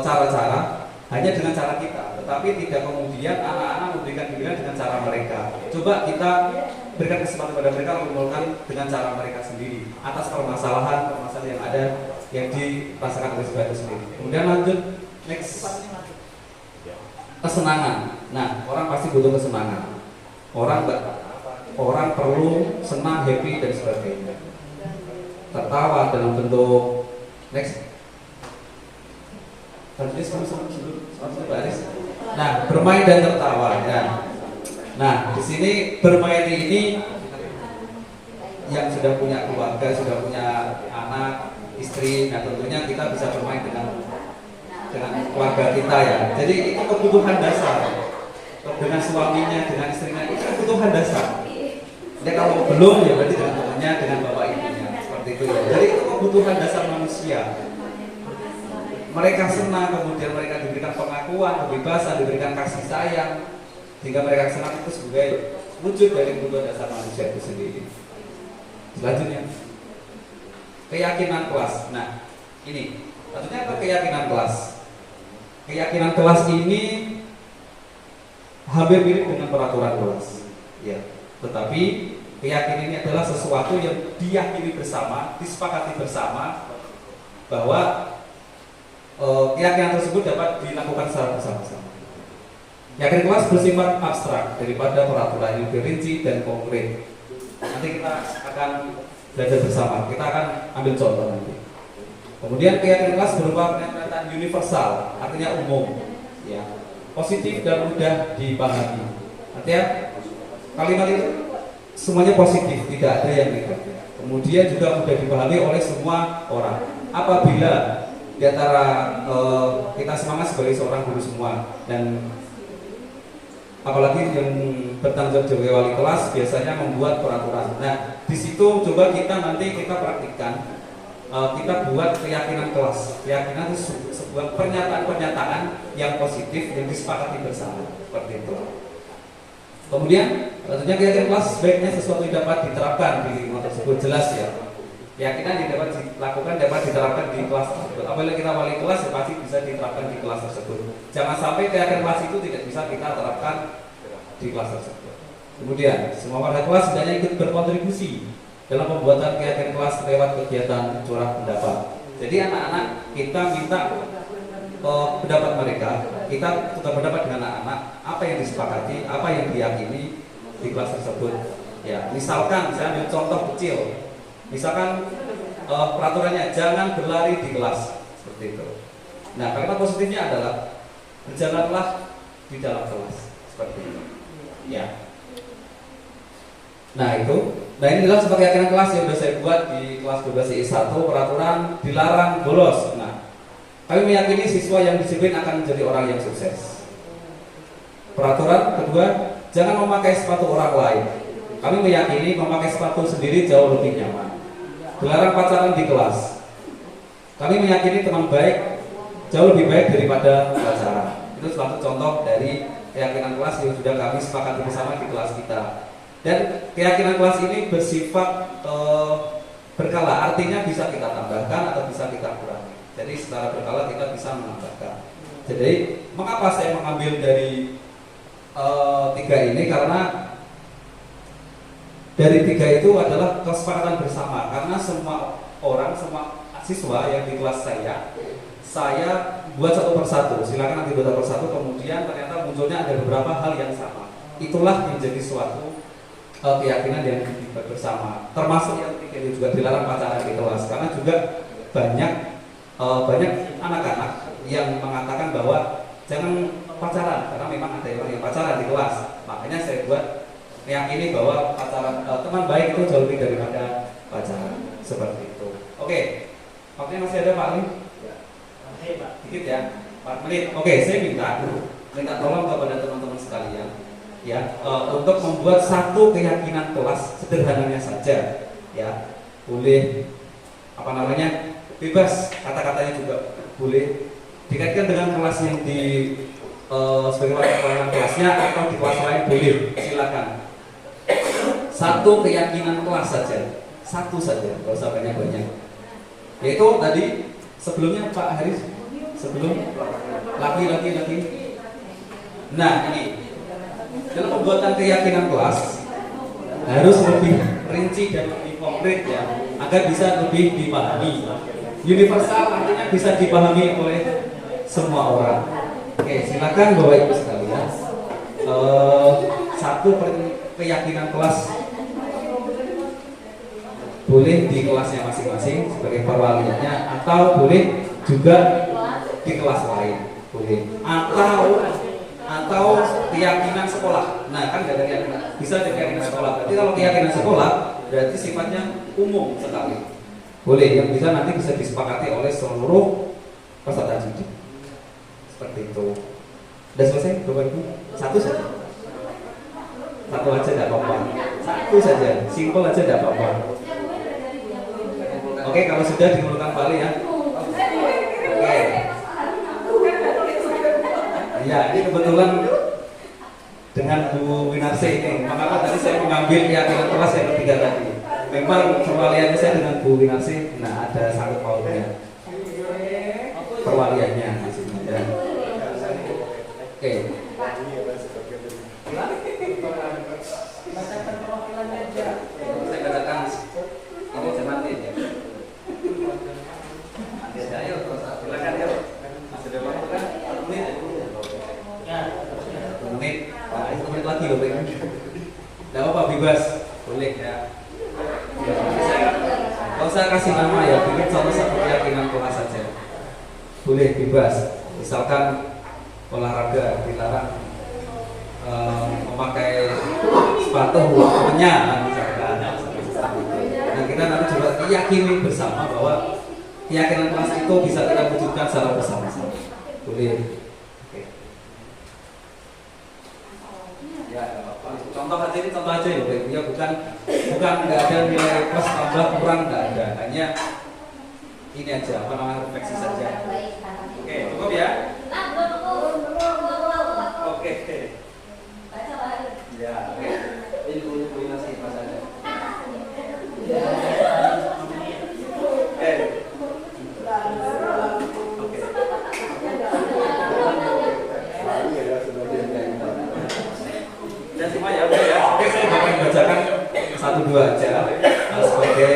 cara-cara hanya dengan cara kita, tetapi tidak kemudian anak-anak memberikan pilihan dengan cara mereka. Coba kita berikan kesempatan pada mereka menggunakan dengan cara mereka sendiri atas permasalahan yang ada yang dirasakan oleh sebagian sendiri. Kemudian lanjut next. Kesenangan. Nah, orang pasti butuh kesenangan. Orang perlu senang, happy dan sebagainya. Tertawa dalam bentuk next. Nah, bermain dan tertawa. Ya. Nah, di sini bermain ini yang sudah punya keluarga, sudah punya anak, istri. Nah, tentunya kita bisa bermain dengan keluarga kita ya. Jadi itu kebutuhan dasar. Dengan suaminya, dengan istrinya itu kebutuhan dasar. Jadi kalau belum ya berarti dengan temannya, dengan bapak ibunya seperti itu ya. Jadi itu kebutuhan dasar manusia. Mereka senang, kemudian mereka diberikan pengakuan, kebebasan, diberikan kasih sayang, sehingga mereka senang itu sebagai wujud dari kebutuhan dasar manusia itu sendiri. Selanjutnya keyakinan kelas. Nah ini maksudnya keyakinan kelas. Keyakinan kelas ini hampir mirip dengan peraturan kelas, ya. Tetapi keyakinan ini adalah sesuatu yang diyakini bersama, disepakati bersama bahwa keyakinan tersebut dapat dilakukan secara bersama-sama. Keyakinan kelas bersifat abstrak daripada peraturan yang rinci dan konkret. Nanti kita akan belajar bersama. Kita akan ambil contoh nanti. Kemudian keyakinan kelas berupa pernyataan universal, artinya umum, ya, positif dan mudah dipahami. Artinya kalimat itu semuanya positif, tidak ada yang negatif. Kemudian juga mudah dipahami oleh semua orang. Apabila di antara kita semangat sebagai seorang guru semua, dan apalagi yang bertanggung jawab sebagai wali kelas biasanya membuat peraturan. Nah, di situ coba kita praktikkan. Kita buat keyakinan kelas. Keyakinan itu sebuah pernyataan-pernyataan yang positif yang disepakati bersama, seperti itu. Kemudian tentunya keyakinan kelas sebaiknya sesuatu yang dapat diterapkan di lingkungan tersebut, jelas ya. Keyakinan yang dapat dilakukan dapat diterapkan di kelas tersebut. Apabila kita wali kelas ya pasti bisa diterapkan di kelas tersebut. Jangan sampai keyakinan kelas itu tidak bisa kita terapkan di kelas tersebut. Kemudian semua warga kelas hendaknya ikut berkontribusi dalam pembuatan keyakinan kelas lewat kegiatan curah pendapat. Jadi anak-anak kita minta pendapat mereka, kita tukar pendapat dengan anak-anak, apa yang disepakati, apa yang diyakini di kelas tersebut. Ya, misalkan saya ambil contoh kecil, misalkan peraturannya jangan berlari di kelas, seperti itu. Nah, kalimat positifnya adalah berjalanlah di dalam kelas, seperti itu. Ya. Nah ini adalah sebagai keyakinan kelas yang sudah saya buat di kelas 12 I1, peraturan dilarang bolos. Nah, kami meyakini siswa yang disiplin akan menjadi orang yang sukses. Peraturan kedua, jangan memakai sepatu orang lain. Kami meyakini memakai sepatu sendiri jauh lebih nyaman. Dilarang pacaran di kelas. Kami meyakini teman baik jauh lebih baik daripada pacaran. Itu suatu contoh dari keyakinan kelas yang sudah kami sepakati bersama di kelas kita. Dan keyakinan kelas ini bersifat berkala, artinya bisa kita tambahkan atau bisa kita kurangi. Jadi secara berkala kita bisa menambahkan. Jadi mengapa saya mengambil dari 3 ini? Karena dari 3 itu adalah kesepakatan bersama. Karena semua orang, semua siswa yang di kelas saya buat satu persatu. Silakan nanti buat satu persatu. Kemudian ternyata munculnya ada beberapa hal yang sama. Itulah yang menjadi suatu keyakinan yang dibuat bersama. Termasuk yang ketiga juga dilarang pacaran di kelas. Karena juga banyak anak-anak yang mengatakan bahwa jangan pacaran karena memang ada orang yang pacaran di kelas. Makanya saya buat meyakini bahwa pacaran teman baik itu jauh lebih daripada pacaran, seperti itu. Oke, waktunya masih ada Pak Ali? Dikit ya, 4 menit. Oke, saya minta tolong kepada teman-teman sekalian ya, untuk membuat satu keyakinan kelas sederhananya saja ya. Boleh bebas, kata-katanya juga boleh dikaitkan dengan kelas yang di sebagai kelas kelasnya atau di kelas lain boleh, silakan. Satu keyakinan kelas saja, satu saja, nggak usah banyak-banyak. Yaitu tadi sebelumnya Pak Haris, sebelum lagi. Nah ini dalam pembuatan keyakinan kelas harus lebih rinci dan lebih konkret ya, agar bisa lebih dipahami. Universal artinya bisa dipahami oleh semua orang. Oke, silakan Bapak Ibu sekalian. Satu keyakinan kelas boleh di kelasnya masing-masing sebagai perwaliannya, atau boleh juga di kelas lain, boleh. Atau keyakinan sekolah. Nah, kan ada keyakinan, bisa keyakinan sekolah. Berarti kalau keyakinan sekolah berarti sifatnya umum sekali. Boleh, yang bisa nanti bisa disepakati oleh seluruh peserta didik. Seperti itu. Sudah selesai, Bapak Ibu? Satu saja. Satu aja tidak apa-apa. Satu saja, simpel aja tidak apa-apa. Oke, kalau sudah dimulakan balik ya. Oke. Ya, ini kebetulan dengan Bu Winarsi ini. Maka tadi saya mengambil keyakinan kelas yang ketiga tadi. Memang perwaliannya saya dengan Bu Winarsi, nah ada sangkut pautnya. Perwaliannya maksudnya. Ya. Oke. Saya bacakan ini jangan ya. Ayo, silakan ya. Masih ada waktu kan? 1 menit. Ya, 1 menit. Nah, 1 menit lagi loh, Pak. Enggak apa-apa, bebas. Boleh ya. Kalau saya kasih nama ya, bikin contoh satu keyakinan kelas saja. Boleh bebas. Misalkan olahraga dilarang memakai sepatu temennya, misalkan. Nah, kita nanti coba yakini bersama bahwa keyakinan kelas itu bisa kita wujudkan secara bersama-sama. Boleh. Oke. Ya, contoh aja ini contoh aja ya, Pak. Ya bukan nggak ada nilai plus tambah kurang, nggak ada. Hanya ini aja, refleksi saja. Oke, cukup ya. Oke. Ya, oke. Ini boleh nasi pas aja. Dan semua ya, oke ya. Oke, saya akan bacakan 1-2 aja sebagai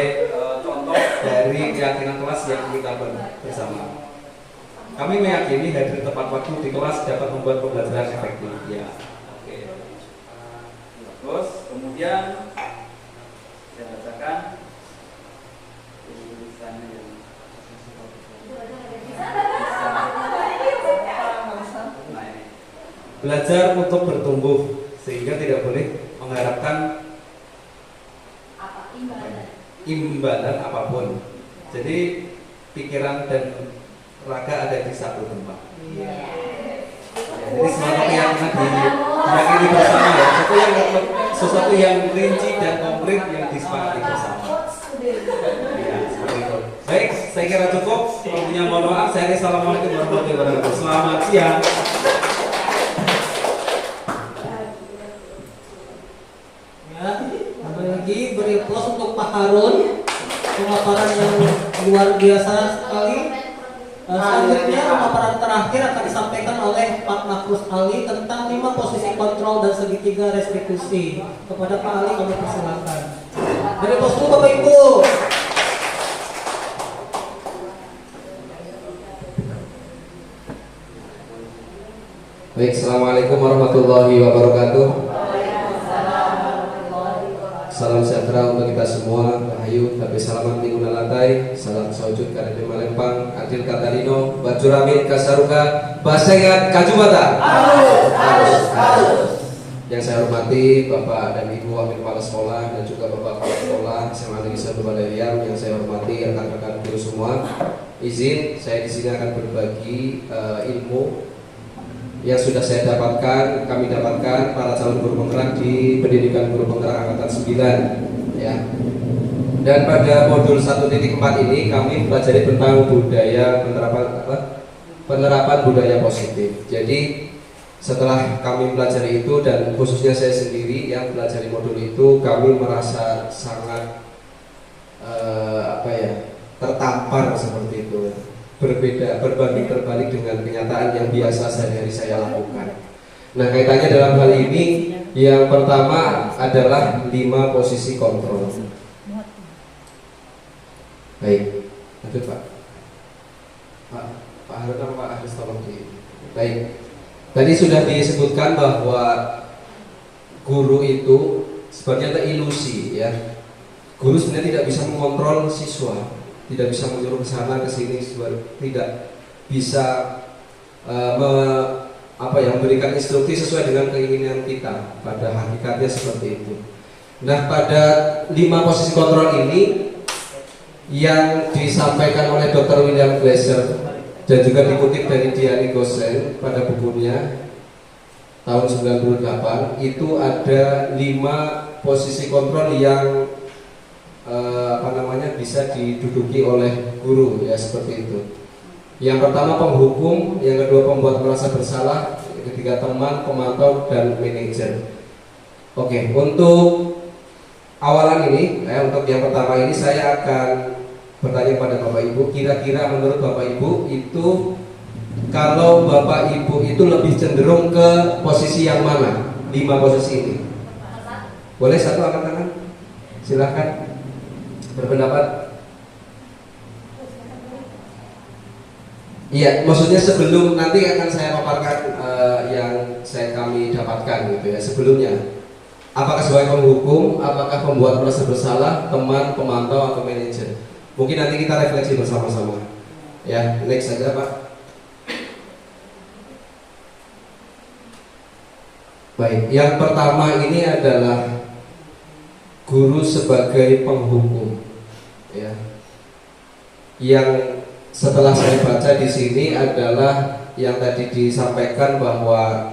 contoh dari keyakinan kelas yang kita bangun. Kami meyakini hadir tepat waktu di kelas dapat membuat pembelajaran efektif. Ya. Oke. Terus kemudian saya bacakan tulisannya yang nah, ini. Belajar untuk bertumbuh sehingga tidak boleh mengharapkan imbalan apapun. Jadi pikiran dan raga ada di satu tempat. Ya, jadi sesuatu yang diyakini bersama ya, sesuatu yang rinci dan konkret yang disepakati bersama. Ya, seperti itu. Baik, saya kira cukup. Waktunya mohon maaf. Saya Assalamualaikum warahmatullahi wabarakatuh. Selamat siang. Ya, kembali lagi beri aplaus untuk Pak Harun, pemaparan yang luar biasa sekali. Selanjutnya pemaparan terakhir akan disampaikan oleh Pak Makrus Ali tentang 5 posisi kontrol dan segitiga restitusi. Kepada Pak Ali kami persilakan. Beri aplaus dulu Bapak Ibu. Baik, Assalamualaikum warahmatullahi wabarakatuh. Salam sejahtera untuk kita semua. Rahayu, tapi salaman minggu lantai. Salam saujud karena Malempang, Adil Katarino, Bajuramin Kasaruka, Basengat Kajubata. Yang saya hormati Bapak dan Ibu Wakil Kepala Sekolah dan juga Bapak Kepala Sekolah SMA Negeri 1 Baleriang, yang saya hormati rekan-rekan guru semua. Izin saya di sini akan berbagi ilmu yang sudah saya dapatkan, kami dapatkan para calon guru penggerak di Pendidikan Guru Penggerak Angkatan 9 ya. Dan pada modul 1.4 ini kami pelajari tentang penerapan budaya positif. Jadi setelah kami pelajari itu dan khususnya saya sendiri yang pelajari modul itu, kami merasa sangat tertampar seperti itu. Berbeda, berbanding terbalik dengan kenyataan yang biasa sehari-hari saya lakukan. Nah, kaitannya dalam hal ini, yang pertama adalah 5 posisi kontrol. Baik, lanjut Pak. Pak Harun atau Pak Haris tolong di. Baik, tadi sudah disebutkan bahwa guru itu sebenarnya ada ilusi ya. Guru sebenarnya tidak bisa mengontrol siswa, tidak bisa menyuruh ke sana ke sini, tidak bisa memberikan instruksi sesuai dengan keinginan kita. Pada hakikatnya seperti itu. Nah, pada 5 posisi kontrol ini yang disampaikan oleh Dr. William Glasser dan juga dikutip dari Diani Gosen pada bukunya tahun 98, itu ada 5 posisi kontrol yang bisa diduduki oleh guru ya, seperti itu. Yang pertama penghukum, yang kedua pembuat merasa bersalah, yang ketiga teman, pemantau, dan manajer. Oke, untuk awalan ini, untuk yang pertama ini saya akan bertanya pada Bapak Ibu, kira-kira menurut Bapak Ibu itu kalau Bapak Ibu itu lebih cenderung ke posisi yang mana? 5 posisi ini. Boleh satu angkat tangan? Silahkan berpendapat. Iya, maksudnya sebelum nanti akan saya paparkan yang kami dapatkan gitu ya. Sebelumnya, apakah sebagai penghukum, apakah pembuat merasa bersalah, teman, pemantau, atau manajer? Mungkin nanti kita refleksi bersama-sama. Ya, next saja Pak. Baik, yang pertama ini adalah guru sebagai penghukum, ya. Yang setelah saya baca di sini adalah yang tadi disampaikan bahwa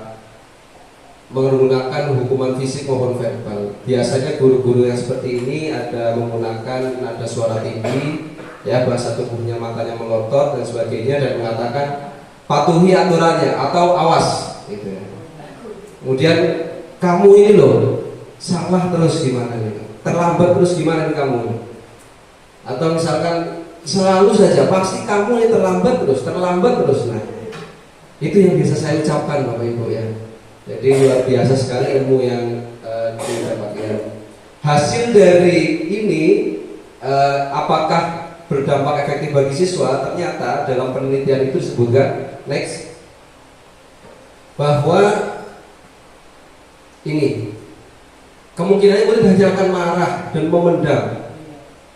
menggunakan hukuman fisik maupun verbal. Biasanya guru-guru yang seperti ini ada menggunakan nada suara tinggi, ya, bahasa tubuhnya, matanya melotot dan sebagainya, dan mengatakan patuhi aturannya atau awas, gitu ya. Kemudian kamu ini loh salah terus gimana nih, terlambat terus gimana nih kamu, atau misalkan selalu saja pasti kamu ini terlambat terus. Nah, itu yang bisa saya ucapkan Bapak Ibu ya. Jadi luar biasa sekali ilmu yang didapatkan. Hasil dari ini apakah berdampak efektif bagi siswa, ternyata dalam penelitian itu disebutkan next bahwa ini kemungkinannya murid hanya akan marah dan memendam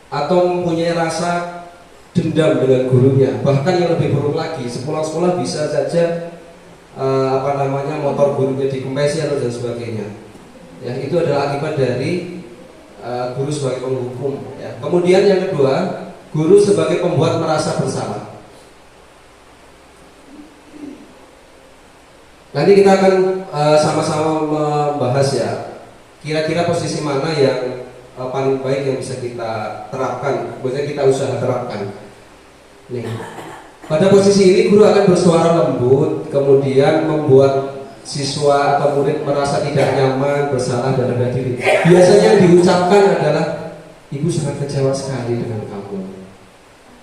atau mempunyai rasa dendam dengan gurunya. Bahkan yang lebih buruk lagi, sepulang sekolah bisa saja motor gurunya dikempesi atau dan sebagainya. Ya, itu adalah akibat dari guru sebagai penghukum. Ya. Kemudian yang kedua, guru sebagai pembuat merasa bersalah. Nanti kita akan sama-sama membahas ya, kira-kira posisi mana yang paling baik yang bisa kita terapkan, maksudnya kita usaha terapkan. Nih, pada posisi ini guru akan bersuara lembut, kemudian membuat siswa atau murid merasa tidak nyaman, bersalah dan rendah diri. Biasanya yang diucapkan adalah, ibu sangat kecewa sekali dengan kamu.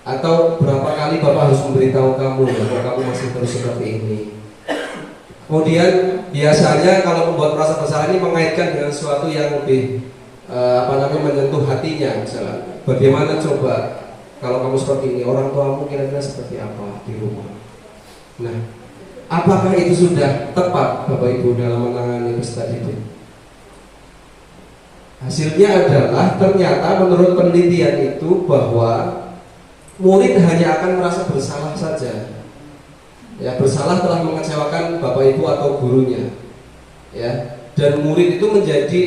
Atau berapa kali bapak harus memberitahu kamu bahwa kamu masih terus seperti ini. Kemudian biasanya kalau membuat merasa bersalah ini mengaitkan dengan sesuatu yang lebih menyentuh hatinya. Misalnya, bagaimana coba kalau kamu seperti ini, orang tuamu kira-kira seperti apa di rumah. Nah, apakah itu sudah tepat Bapak Ibu dalam menangani peserta didik? Hasilnya adalah ternyata menurut penelitian itu bahwa murid hanya akan merasa bersalah saja. Ya, bersalah telah mengecewakan Bapak Ibu atau gurunya. Ya, dan murid itu menjadi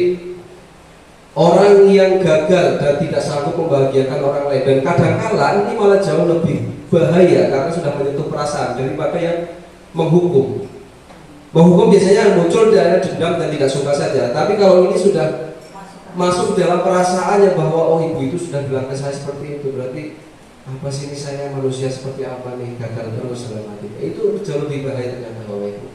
orang yang gagal dan tidak sanggup membahagiakan orang lain. Dan kadang-kala ini malah jauh lebih bahaya karena sudah menyentuh perasaan daripada yang menghukum. Menghukum biasanya muncul dari dendam dan tidak suka saja. Tapi kalau ini sudah masuk dalam perasaannya bahwa oh ibu itu sudah bilang ke saya seperti itu, berarti apa sih ini saya manusia seperti apa nih, gagal terus dalam hati. Itu jauh lebih bahaya ternyata Bapak Ibu.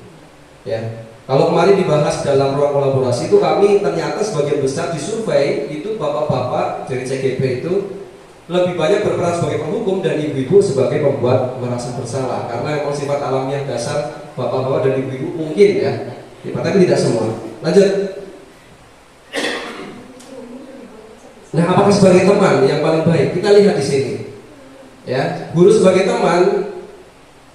Ya. Kalau kemarin dibahas dalam ruang kolaborasi itu kami ternyata sebagian besar disurvei itu bapak-bapak dari CGP itu lebih banyak berperan sebagai penghukum dan ibu-ibu sebagai pembuat merasa bersalah karena memang sifat alamiah dasar bapak-bapak dan ibu-ibu mungkin ya, tapi tidak semua. Lanjut. Nah, apakah sebagai teman yang paling baik? Kita lihat di sini. Ya, guru sebagai teman,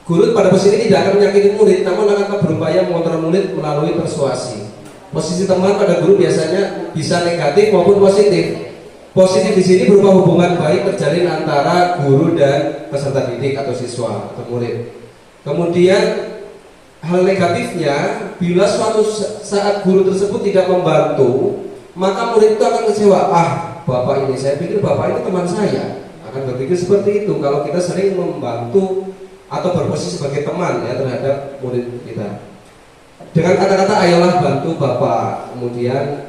guru pada posisi ini tidak akan menyakiti murid, namun akan berupaya mengontrol murid melalui persuasi. Posisi teman pada guru biasanya bisa negatif maupun positif. Positif di sini berupa hubungan baik terjalin antara guru dan peserta didik atau siswa atau murid. Kemudian hal negatifnya, bila suatu saat guru tersebut tidak membantu, maka murid itu akan kecewa. Ah, bapak ini, saya pikir bapak ini teman saya. Akan berpikir seperti itu kalau kita sering membantu atau berposisi sebagai teman ya terhadap murid kita. Dengan kata-kata ayolah bantu bapak, kemudian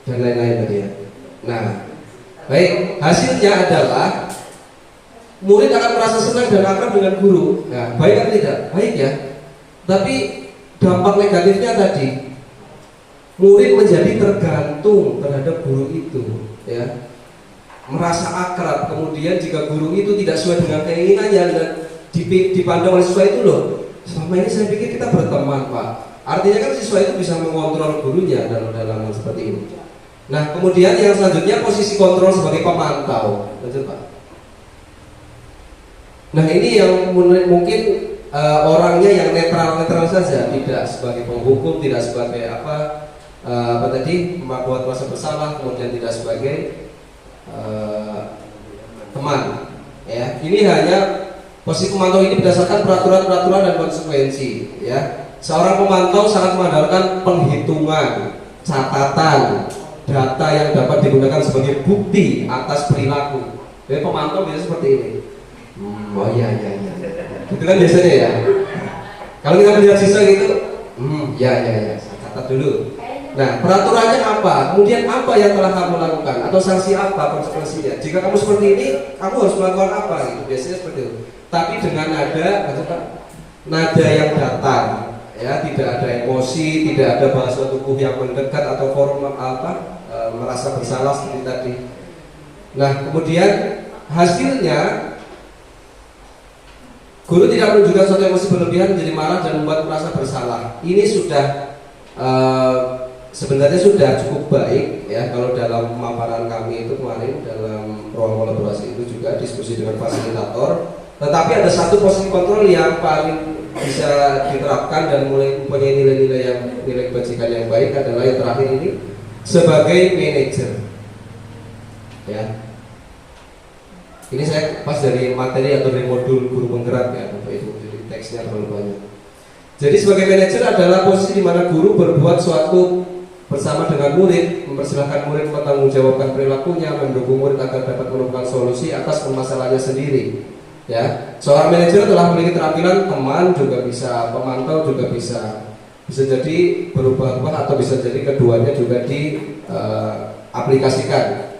dan lain-lain tadi ya. Nah, baik, hasilnya adalah murid akan merasa senang dan akrab dengan guru. Nah, baik atau tidak? Baik ya. Tapi dampak negatifnya tadi, murid menjadi tergantung terhadap guru itu, ya. Merasa akrab, kemudian jika guru itu tidak sesuai dengan keinginannya dan dipandang oleh siswa itu loh, selama ini saya pikir kita berteman Pak. Artinya kan siswa itu bisa mengontrol gurunya dalam hal seperti ini. Nah, kemudian yang selanjutnya posisi kontrol sebagai pemantau. Lanjut Pak. Nah, ini yang mungkin orangnya yang netral saja, tidak sebagai penghukum, tidak sebagai membuat merasa bersalah, kemudian tidak sebagai teman. Ya, ini hanya posisi pemantau ini berdasarkan peraturan-peraturan dan konsekuensi. Ya, seorang pemantau sangat mengandalkan penghitungan, catatan, data yang dapat digunakan sebagai bukti atas perilaku. Jadi pemantau biasanya seperti ini. Oh iya. Itu kan biasanya ya. Kalau kita melihat siswa gitu, ya, saya catat dulu. Nah, peraturannya apa? Kemudian apa yang telah kamu lakukan? Atau sanksi apa konsekuensinya? Jika kamu seperti ini, kamu harus melakukan apa? Gitu. Biasanya seperti itu. Tapi dengan nada yang datar, ya, tidak ada emosi, tidak ada bahasa tubuh yang mendekat atau formal merasa bersalah seperti tadi. Nah, kemudian hasilnya guru tidak menunjukkan suatu emosi berlebihan menjadi marah dan membuat merasa bersalah. Ini sudah sebenarnya sudah cukup baik ya. Kalau dalam pemaparan kami itu kemarin dalam ruang kolaborasi itu juga diskusi dengan fasilitator, tetapi ada satu posisi kontrol yang paling bisa diterapkan dan mulai mempunyai nilai-nilai yang nilai kebajikan yang baik adalah yang terakhir ini sebagai manajer ya. Ini saya pas dari materi atau dari modul guru penggerak ya Bapak Ibu, jadi teksnya terlalu banyak. Jadi sebagai manajer adalah posisi di mana guru berbuat suatu bersama dengan murid, mempersilahkan murid mempertanggungjawabkan perilakunya, mendukung murid agar dapat menemukan solusi atas permasalahannya sendiri. Ya, seorang manajer telah memiliki keterampilan teman juga bisa, pemantau juga bisa jadi berubah-ubah atau bisa jadi keduanya juga diaplikasikan.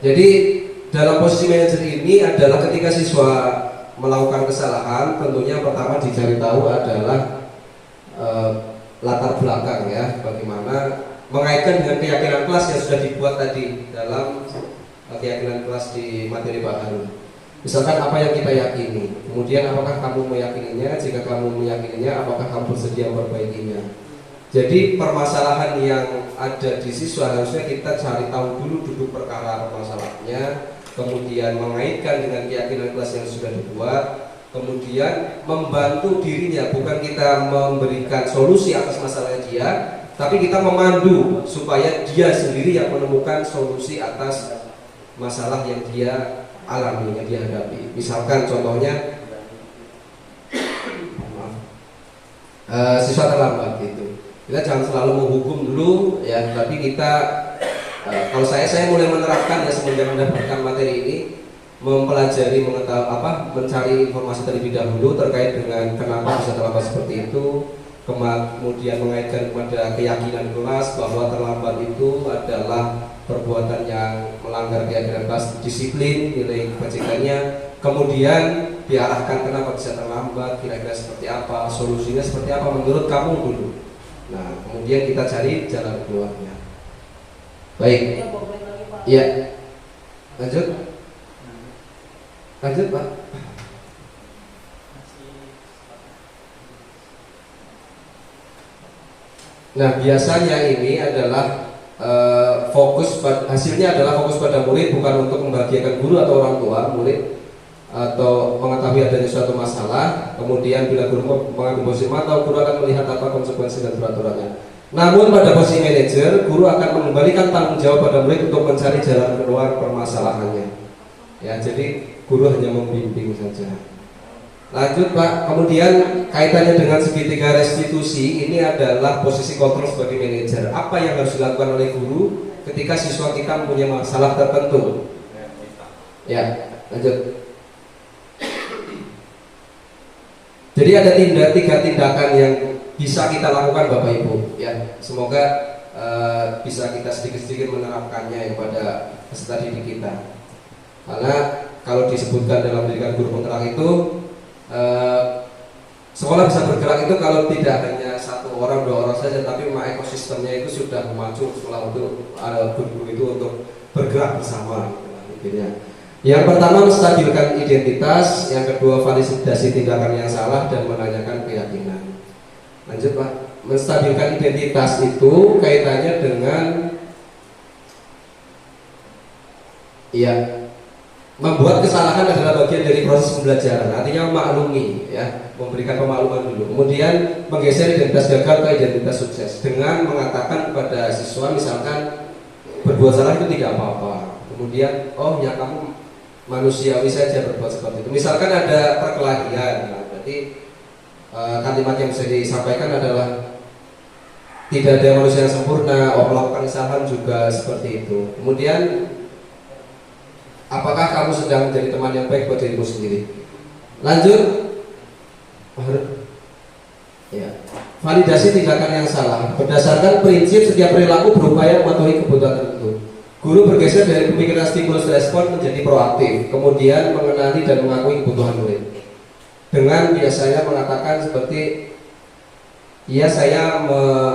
Jadi dalam posisi manajer ini adalah ketika siswa melakukan kesalahan, tentunya pertama dicari tahu adalah latar belakang ya, bagaimana mengaitkan dengan keyakinan kelas yang sudah dibuat tadi dalam keyakinan kelas di materi Pak Harun. Misalkan apa yang kita yakini, kemudian apakah kamu meyakininya, jika kamu meyakininya apakah kamu bersedia memperbaikinya. Jadi permasalahan yang ada di siswa harusnya kita cari tahu dulu duduk perkara permasalahannya, kemudian mengaitkan dengan keyakinan kelas yang sudah dibuat, kemudian membantu dirinya, bukan kita memberikan solusi atas masalahnya dia, tapi kita memandu supaya dia sendiri yang menemukan solusi atas masalah yang dia alami, yang dia hadapi. Misalkan contohnya siswa terlambat gitu, kita jangan selalu menghukum dulu ya, tapi kita kalau saya mulai menerapkan ya semenjak mendapatkan materi ini, mempelajari, mencari informasi terlebih dahulu terkait dengan kenapa bisa terlambat seperti itu, kemudian mengaitkan kepada keyakinan kelas bahwa terlambat itu adalah perbuatan yang melanggar keyakinan kelas, disiplin, nilai kebajikannya, kemudian diarahkan kenapa bisa terlambat, kira-kira seperti apa, solusinya seperti apa menurut kamu dulu. Nah, kemudian kita cari jalan keluarnya. Baik. Iya. Lanjut Pak. Nah, biasanya ini adalah hasilnya adalah fokus pada murid, bukan untuk membahagiakan guru atau orang tua murid atau mengetahui adanya suatu masalah. Kemudian bila guru mengambil posisi atau guru akan melihat apa konsekuensi dan peraturannya. Namun pada posisi manajer, guru akan mengembalikan tanggung jawab pada murid untuk mencari jalan keluar permasalahannya. Ya, jadi guru hanya membimbing saja. Lanjut Pak, kemudian kaitannya dengan segitiga restitusi, ini adalah posisi kontrol sebagai manajer. Apa yang harus dilakukan oleh guru ketika siswa kita mempunyai masalah tertentu? Ya, lanjut. Jadi ada tiga tindakan yang bisa kita lakukan Bapak Ibu ya. Semoga bisa kita sedikit-sedikit menerapkannya kepada peserta didik kita. Karena kalau disebutkan dalam pendidikan guru penggerak itu sekolah bisa bergerak itu kalau tidak hanya satu orang, dua orang saja, tapi memang ekosistemnya itu sudah memacu sekolah untuk guru-guru itu untuk bergerak bersama gitu, ya. Yang pertama menstabilkan identitas, yang kedua validasi tindakan yang salah dan menanyakan keyakinan. Lanjut Pak, menstabilkan identitas itu kaitannya dengan membuat kesalahan adalah bagian dari proses pembelajaran, artinya memaklumi ya, memberikan pemakluman dulu. Kemudian menggeser identitas gagal ke identitas sukses dengan mengatakan kepada siswa misalkan berbuat salah itu tidak apa-apa. Kemudian ya kamu manusiawi saja berbuat seperti itu. Misalkan ada perkelahian, berarti kalimat yang bisa disampaikan adalah tidak ada manusia yang sempurna, melakukan kesalahan juga seperti itu. Kemudian apakah kamu sedang menjadi teman yang baik buat dirimu sendiri? Lanjut. Ya. Validasi tindakan yang salah. Berdasarkan prinsip setiap perilaku berupaya mematuhi kebutuhan tertentu. Guru bergeser dari pemikiran stimulus respon menjadi proaktif, kemudian mengenali dan mengakui kebutuhan murid. Dengan biasanya mengatakan seperti, ya saya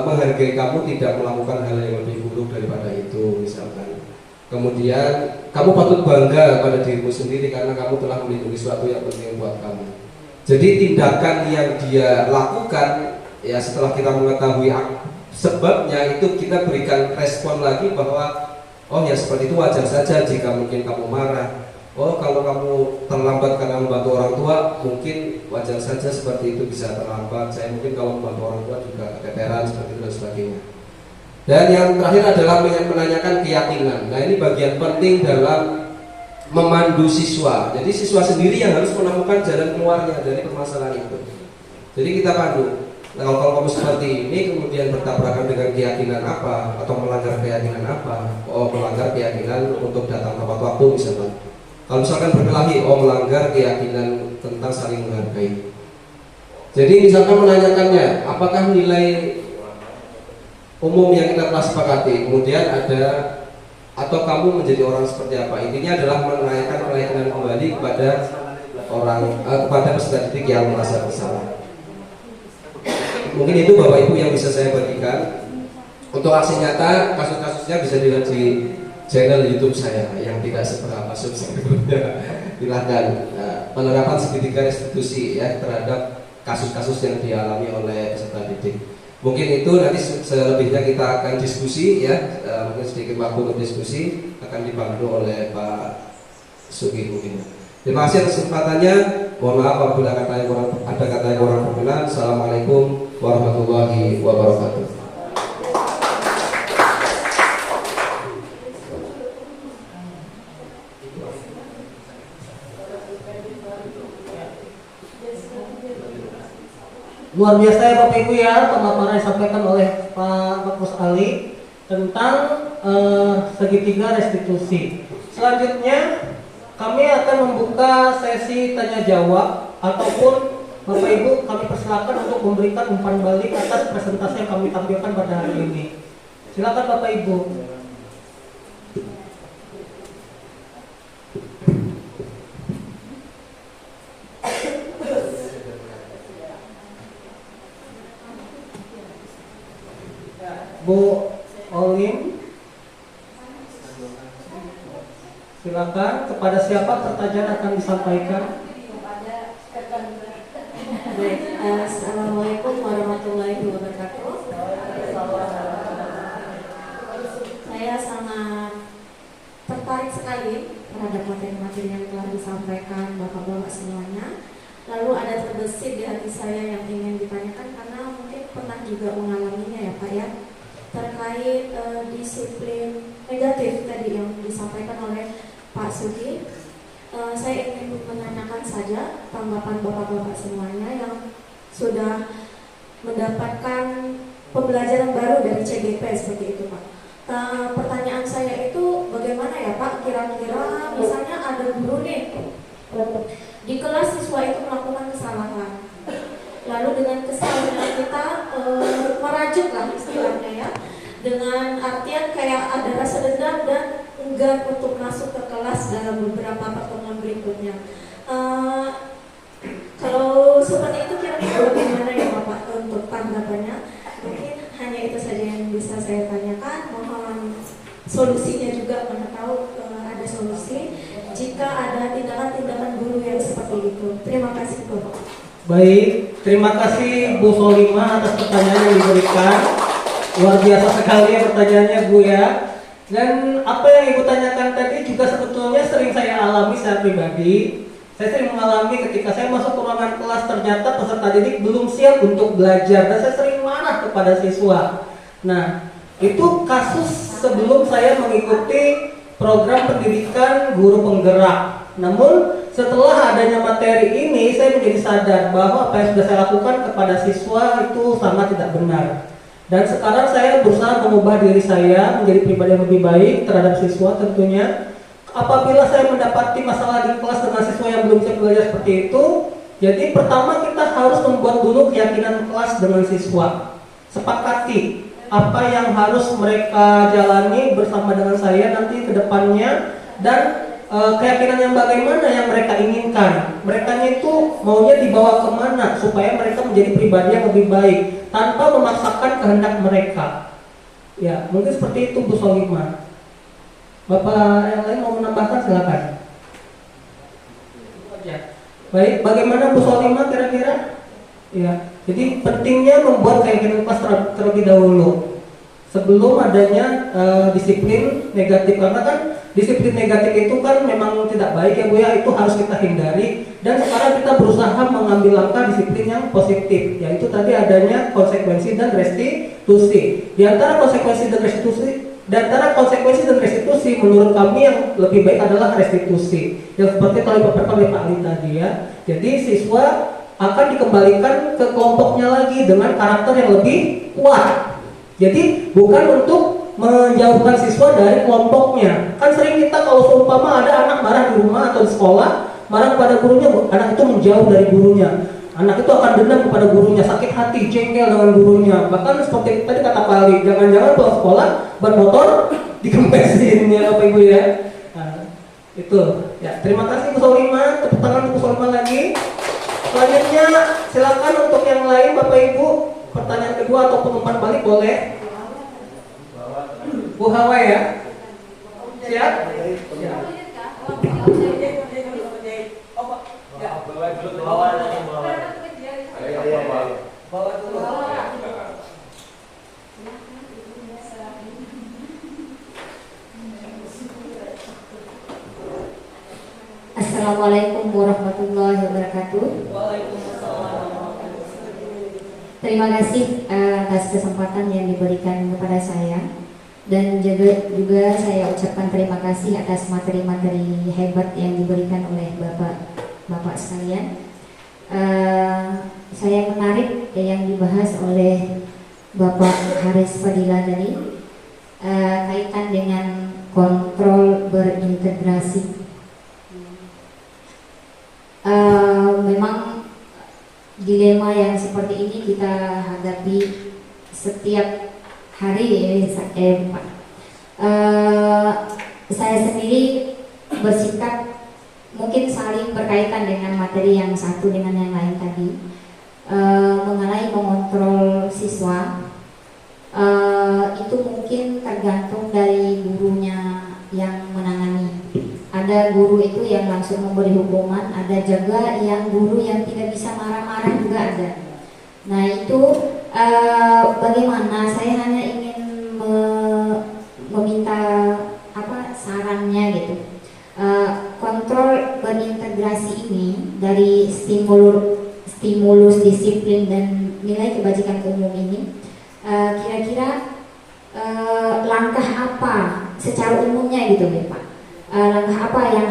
menghargai kamu tidak melakukan hal yang lebih buruk daripada itu, misalkan. Kemudian kamu patut bangga pada dirimu sendiri karena kamu telah melindungi sesuatu yang penting buat kamu. Jadi tindakan yang dia lakukan ya setelah kita mengetahui sebabnya itu kita berikan respon lagi bahwa oh ya seperti itu wajar saja jika mungkin kamu marah. Oh kalau kamu terlambat karena membantu orang tua mungkin wajar saja seperti itu bisa terlambat. Saya mungkin kalau membantu orang tua juga keteteran seperti itu dan sebagainya. Dan yang terakhir adalah menanyakan keyakinan. Nah ini bagian penting dalam memandu siswa. Jadi siswa sendiri yang harus menemukan jalan keluarnya dari permasalahan itu. Jadi kita pandu. Nah, kalau kamu seperti ini kemudian bertabrakan dengan keyakinan apa atau melanggar keyakinan apa? Oh melanggar keyakinan untuk datang tepat waktu misalnya. Kalau misalkan berkelahi, oh melanggar keyakinan tentang saling menghargai. Jadi misalkan menanyakannya, apakah nilai umum yang kita telah sepakati, kemudian ada atau kamu menjadi orang seperti apa? Intinya adalah menanyakan keyakinan kembali kepada orang kepada peserta didik yang merasa bersalah. Mungkin itu Bapak Ibu yang bisa saya bagikan. Untuk aksi nyata, kasus-kasusnya bisa dilihat di channel YouTube saya yang tidak seberapa subscribernya. Silahkan penerapan segitiga restitusi ya terhadap kasus-kasus yang dialami oleh peserta didik. Mungkin itu nanti selebihnya kita akan diskusi ya, mungkin sedikit waktu untuk diskusi akan dibantu oleh Pak Sugi mungkin. Terima kasih atas kesempatannya. Mohon maaf apabila ada kata yang kurang berkenan. Assalamualaikum warahmatullahi wabarakatuh. Luar biasa ya Bapak Ibu ya pemaparan yang disampaikan oleh Pak Mus Ali tentang segitiga restitusi. Selanjutnya kami akan membuka sesi tanya jawab ataupun Bapak Ibu kami persilakan untuk memberikan umpan balik atas presentasi yang kami tampilkan pada hari ini. Silakan Bapak Ibu. Bu Olim, silakan. Kepada siapa pertanyaan akan disampaikan? Baik, Assalamualaikum warahmatullahi wabarakatuh. Saya sangat tertarik sekali terhadap materi-materi yang telah disampaikan Bapak-Bapak semuanya. Lalu ada terbesit di hati saya yang ingin ditanyakan karena mungkin pernah juga mengalaminya ya Pak ya, terkait disiplin negatif tadi yang disampaikan oleh Pak Sugi. Saya ingin menanyakan saja tanggapan Bapak-Bapak semuanya yang sudah mendapatkan pembelajaran baru dari CGP seperti itu Pak. Pertanyaan saya itu bagaimana ya Pak, kira-kira misalnya ada guru nih di kelas siswa itu melakukan kesalahan, lalu dengan kesalahan kita merajuk lah istilahnya ya, dengan artian kayak ada rasa dendam dan enggan untuk masuk ke kelas dalam beberapa pertemuan berikutnya. Kalau seperti itu kira-kira bagaimana ya Bapak untuk tanggapannya? Mungkin hanya itu saja yang bisa saya tanyakan. Mohon solusinya juga, mana tahu ada solusi jika ada tindakan-tindakan guru yang seperti itu. Terima kasih Bapak. Baik, terima kasih Bu Solima atas pertanyaan yang diberikan. Luar biasa sekali ya pertanyaannya Bu ya. Dan apa yang Ibu tanyakan tadi juga sebetulnya sering saya alami secara pribadi. Saya sering mengalami ketika saya masuk ke ruangan kelas ternyata peserta didik belum siap untuk belajar dan saya sering marah kepada siswa. Nah, itu kasus sebelum saya mengikuti program pendidikan guru penggerak. Namun setelah adanya materi ini saya menjadi sadar bahwa apa yang sudah saya lakukan kepada siswa itu sangat tidak benar. Dan sekarang saya berusaha mengubah diri saya menjadi pribadi yang lebih baik terhadap siswa tentunya. Apabila saya mendapati masalah di kelas dengan siswa yang belum bisa belajar seperti itu, jadi pertama kita harus membuat dulu keyakinan kelas dengan siswa. Sepakati apa yang harus mereka jalani bersama dengan saya nanti ke depannya dan keyakinan yang bagaimana yang mereka inginkan. Mereka itu maunya dibawa kemana supaya mereka menjadi pribadi yang lebih baik tanpa memaksakan kehendak mereka. Ya, mungkin seperti itu Bu Solimah. Bapak yang lain mau menambahkan silakan. Baik, bagaimana Bu Solimah kira-kira? Ya, jadi pentingnya membuat keyakinan kelas terlebih dahulu sebelum adanya disiplin negatif, karena kan disiplin negatif itu kan memang tidak baik ya Bu ya, itu harus kita hindari. Dan sekarang kita berusaha mengambil langkah disiplin yang positif, yaitu tadi adanya konsekuensi dan restitusi. Di antara konsekuensi dan restitusi menurut kami yang lebih baik adalah restitusi, yang seperti kalau dipaparkan oleh Pak Ali tadi ya. Jadi siswa akan dikembalikan ke kelompoknya lagi dengan karakter yang lebih kuat. Jadi bukan untuk menjauhkan siswa dari kelompoknya. Kan sering kita kalau seumpama ada anak marah di rumah atau di sekolah, marah kepada gurunya, anak itu menjauh dari gurunya. Anak itu akan dendam kepada gurunya, sakit hati, jengkel dengan gurunya. Bahkan seperti tadi kata Pak Ali, jangan-jangan pulang sekolah ban motor dikempesin ya Bapak Ibu ya. Nah, itu ya. Terima kasih Bu Solima, tepuk tangan untuk Bu Solima lagi. Selanjutnya silakan untuk yang lain Bapak Ibu, pertanyaan kedua ataupun umpan balik boleh. Bu Hawa ya. Siap? Siap. Assalamualaikum warahmatullahi wabarakatuh. Terima kasih atas kesempatan yang diberikan kepada saya, dan juga saya ucapkan terima kasih atas materi-materi hebat yang diberikan oleh Bapak sekalian. Saya menarik yang dibahas oleh Bapak Haris Fadila tadi, kaitan dengan kontrol berintegrasi. Memang dilema yang seperti ini kita hadapi setiap hari Pak. Saya sendiri bersikap mungkin saling berkaitan dengan materi yang satu dengan yang lain tadi, mengenai mengontrol siswa. Itu mungkin tergantung dari gurunya yang menangani. Ada guru itu yang langsung memberi hukuman, ada juga yang guru yang tidak bisa marah-marah juga ada. Nah itu bagaimana, saya hanya ingin meminta sarannya gitu. Kontrol berintegrasi ini dari stimulus disiplin dan nilai kebajikan umum ini, kira-kira langkah apa secara umumnya gitu ya Pak? Langkah apa yang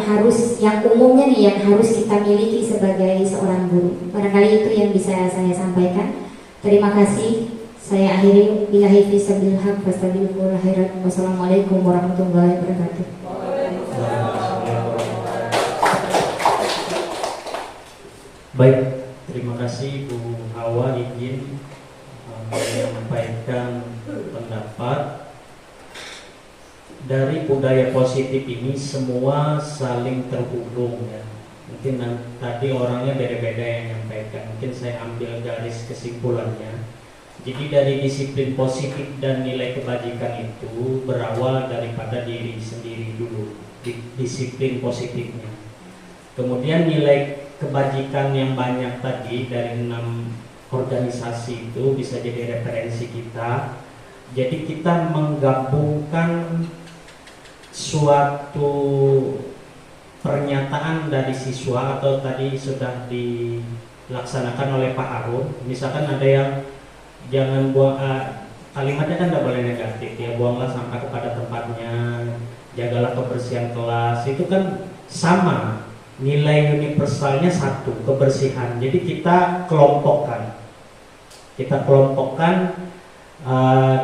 umumnya nih yang harus kita miliki sebagai seorang guru? Barangkali itu yang bisa saya sampaikan. Terima kasih. Saya akhiri, billahi fisabilillah, fastaghfirullah khairan. Wassalamualaikum warahmatullahi wabarakatuh. Baik, terima kasih Bu Hawa izin menyampaikan pendapat. Dari budaya positif ini semua saling terhubung ya. Mungkin tadi orangnya beda-beda yang menyampaikan. Mungkin saya ambil garis kesimpulannya. Jadi dari disiplin positif dan nilai kebajikan itu berawal daripada diri sendiri dulu, disiplin positifnya. Kemudian nilai kebajikan yang banyak tadi dari 6 organisasi itu bisa jadi referensi kita. Jadi kita menggabungkan suatu pernyataan dari siswa atau tadi sudah dilaksanakan oleh Pak Harun. Misalkan ada yang jangan buang, kalimatnya kan tidak boleh negatif ya, buanglah sampah kepada tempatnya, jagalah kebersihan kelas. Itu kan sama, nilai universalnya satu, kebersihan. Jadi kita kelompokkan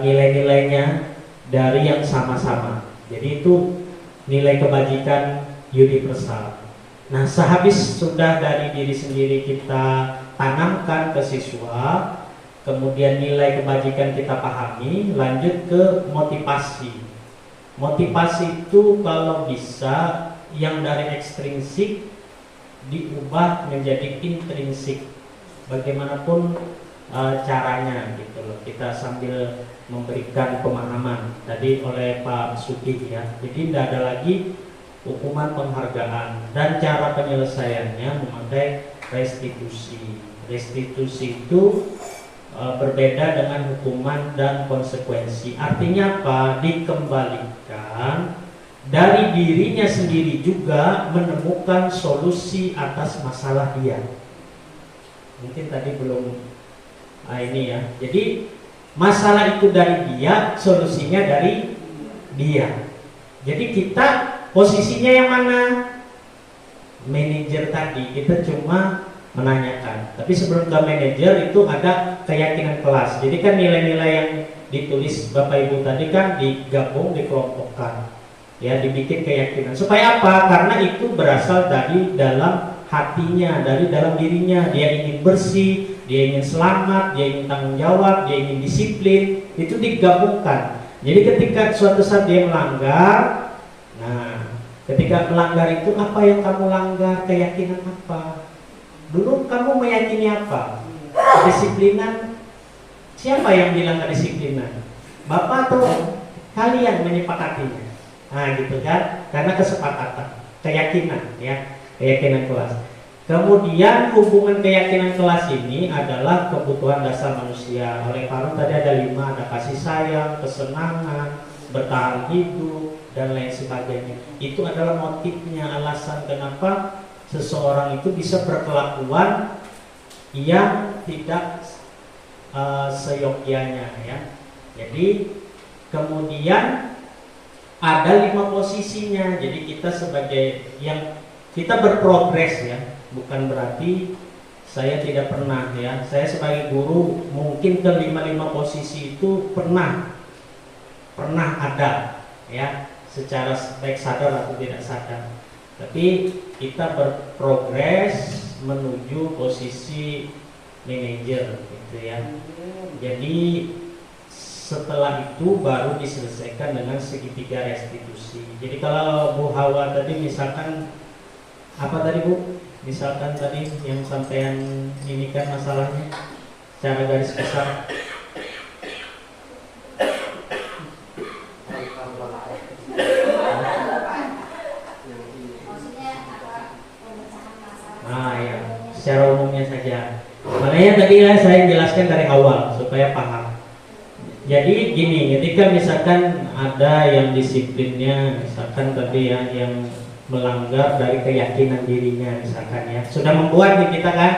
nilai-nilainya dari yang sama-sama. Jadi itu nilai kebajikan universal. Nah, sehabis sudah dari diri sendiri kita tanamkan ke siswa, kemudian nilai kebajikan kita pahami, lanjut ke motivasi. Motivasi itu kalau bisa yang dari ekstrinsik diubah menjadi intrinsik. Bagaimanapun caranya gitu loh. Kita sambil memberikan pemahaman tadi oleh Pak Suki ya. Jadi tidak ada lagi hukuman penghargaan dan cara penyelesaiannya memakai restitusi. Restitusi itu berbeda dengan hukuman dan konsekuensi. Artinya apa? Dikembalikan dari dirinya sendiri juga menemukan solusi atas masalah dia. Mungkin tadi belum ini ya. Jadi masalah itu dari dia, solusinya dari dia. Jadi kita posisinya yang mana? Manajer tadi, kita cuma menanyakan. Tapi sebelum ke manajer itu ada keyakinan kelas. Jadi kan nilai-nilai yang ditulis Bapak Ibu tadi kan digabung, dikelompokkan, ya, dibikin keyakinan. Supaya apa? Karena itu berasal dari dalam hatinya, dari dalam dirinya. Dia ingin bersih, dia ingin selamat, dia ingin tanggung jawab, dia ingin disiplin. Itu digabungkan. Jadi ketika suatu saat dia melanggar, nah, ketika melanggar itu apa yang kamu langgar? Keyakinan apa? Dulu kamu meyakini apa? Kedisiplinan. Siapa yang bilang kedisiplinan? Bapak atau kalian menyepakatinya? Nah gitu kan, karena kesepakatan, keyakinan, ya, keyakinan kelas. Kemudian hubungan keyakinan kelas ini adalah kebutuhan dasar manusia. Oleh Pak tadi ada 5, ada kasih sayang, kesenangan, bertahan hidup, dan lain sebagainya. Itu adalah motifnya, alasan kenapa seseorang itu bisa berkelakuan yang tidak seyogyanya, ya. Jadi kemudian ada 5 posisinya. Jadi kita sebagai yang kita berprogres, ya, bukan berarti saya tidak pernah, ya. Saya sebagai guru mungkin ke 5 posisi itu pernah ada, ya, secara baik sadar atau tidak sadar. Tapi kita berprogres menuju posisi manajer, gitu ya. Jadi setelah itu baru diselesaikan dengan segitiga restitusi. Jadi kalau Bu Hawa tadi misalkan apa tadi Bu? Misalkan tadi yang sampean ini kan masalahnya secara garis besar. Ah ya, secara umumnya saja. Makanya tadi saya jelaskan dari awal supaya paham. Jadi gini, ketika misalkan ada yang disiplinnya, misalkan tadi ya yang melanggar dari keyakinan dirinya, misalkan ya, sudah membuat nih kita kan,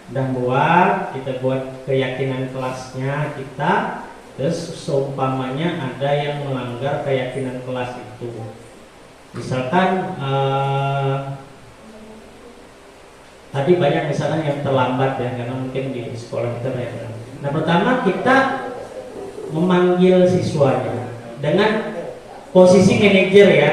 sudah kita buat keyakinan kelasnya kita, terus seumpamanya ada yang melanggar keyakinan kelas itu, misalkan tadi banyak misalkan yang terlambat ya, karena mungkin di sekolah kita banyak. Nah pertama kita memanggil siswanya dengan posisi manajer ya,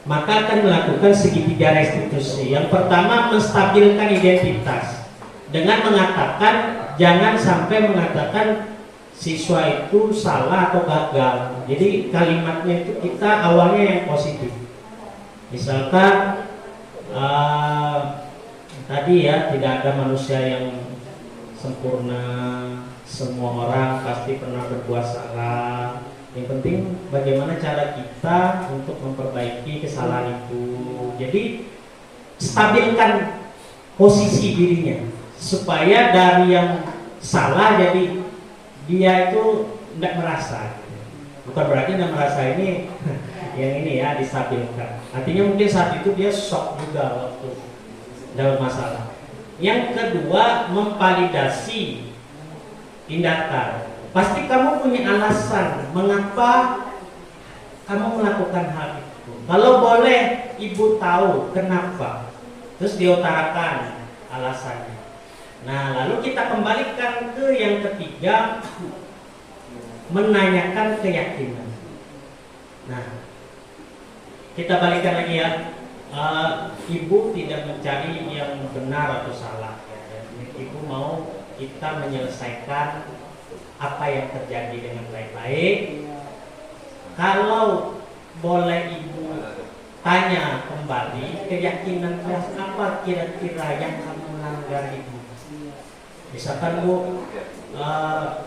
maka akan melakukan segitiga restitusi. Yang pertama menstabilkan identitas dengan mengatakan, jangan sampai mengatakan siswa itu salah atau gagal. Jadi kalimatnya itu kita awalnya yang positif. Misalkan tadi ya, tidak ada manusia yang sempurna, semua orang pasti pernah berbuat salah. Yang penting bagaimana cara kita untuk memperbaiki kesalahan itu. Jadi stabilkan posisi dirinya supaya dari yang salah jadi dia itu tidak merasa. Bukan berarti tidak merasa ini yang ini ya, distabilkan. Artinya mungkin saat itu dia shock juga waktu dalam masalah. Yang kedua, memvalidasi tindakan. Pasti kamu punya alasan mengapa kamu melakukan hal itu. Kalau boleh ibu tahu kenapa, terus diutarakan alasannya. Nah, lalu kita kembalikan ke yang ketiga, menanyakan keyakinan. Nah, kita balikan lagi ya. Ibu tidak mencari yang benar atau salah. Ibu mau kita menyelesaikan apa yang terjadi dengan baik-baik. Kalau boleh ibu tanya kembali, keyakinan kelas apa kira-kira yang kamu melanggar ibu? Misalkan Bu,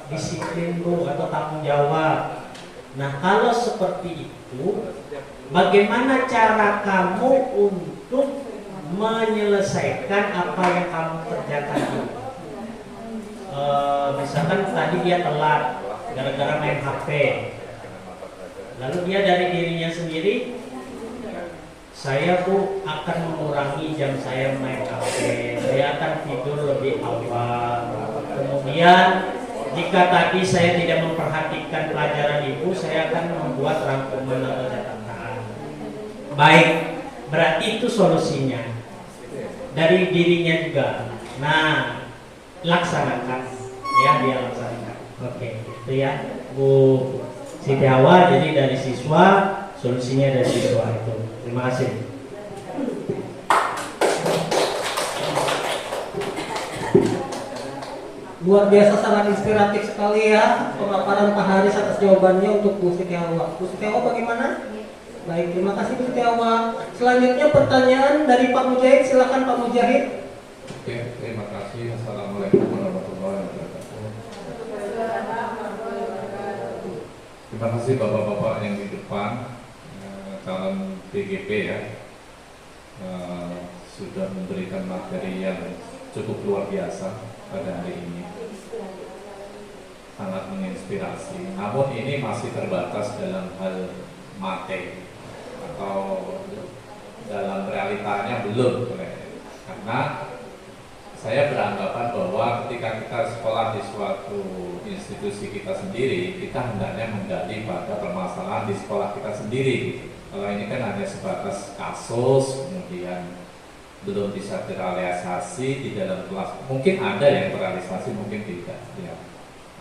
disiplin Bu, atau tanggung jawab. Nah kalau seperti itu, bagaimana cara kamu untuk menyelesaikan apa yang kamu kerjakan itu? tadi dia telat gara-gara main HP. Lalu dia dari dirinya sendiri, saya Bu akan mengurangi jam saya main HP, saya akan tidur lebih awal. Kemudian jika tadi saya tidak memperhatikan pelajaran Ibu, saya akan membuat rangkuman atau catatan. Baik, berarti itu solusinya dari dirinya juga. Nah, laksanakan ya, dia laksanakan. Oke, itu ya Bu Siti Hawa. Jadi dari siswa, solusinya dari siswa itu. Terima kasih. Luar biasa, sangat inspiratif sekali ya pemaparan Pak Haris atas jawabannya untuk Bu Siti Hawa. Bu Siti Hawa bagaimana? Baik, terima kasih Bu Siti Hawa. Selanjutnya pertanyaan dari Pak Mujahid, silakan Pak Mujahid. Oke, terima kasih. Assalamualaikum warahmatullahi wabarakatuh. Terima kasih bapak-bapak yang di depan, calon PGP ya, sudah memberikan materi yang cukup luar biasa pada hari ini, sangat menginspirasi. Namun ini masih terbatas dalam hal materi atau dalam realitanya belum, karena saya beranggapan bahwa ketika kita sekolah di suatu institusi kita sendiri, kita hendaknya menggali pada permasalahan di sekolah kita sendiri. Kalau ini kan hanya sebatas kasus, kemudian belum bisa terrealisasi di dalam kelas. Mungkin ada yang terrealisasi, mungkin tidak. Ya.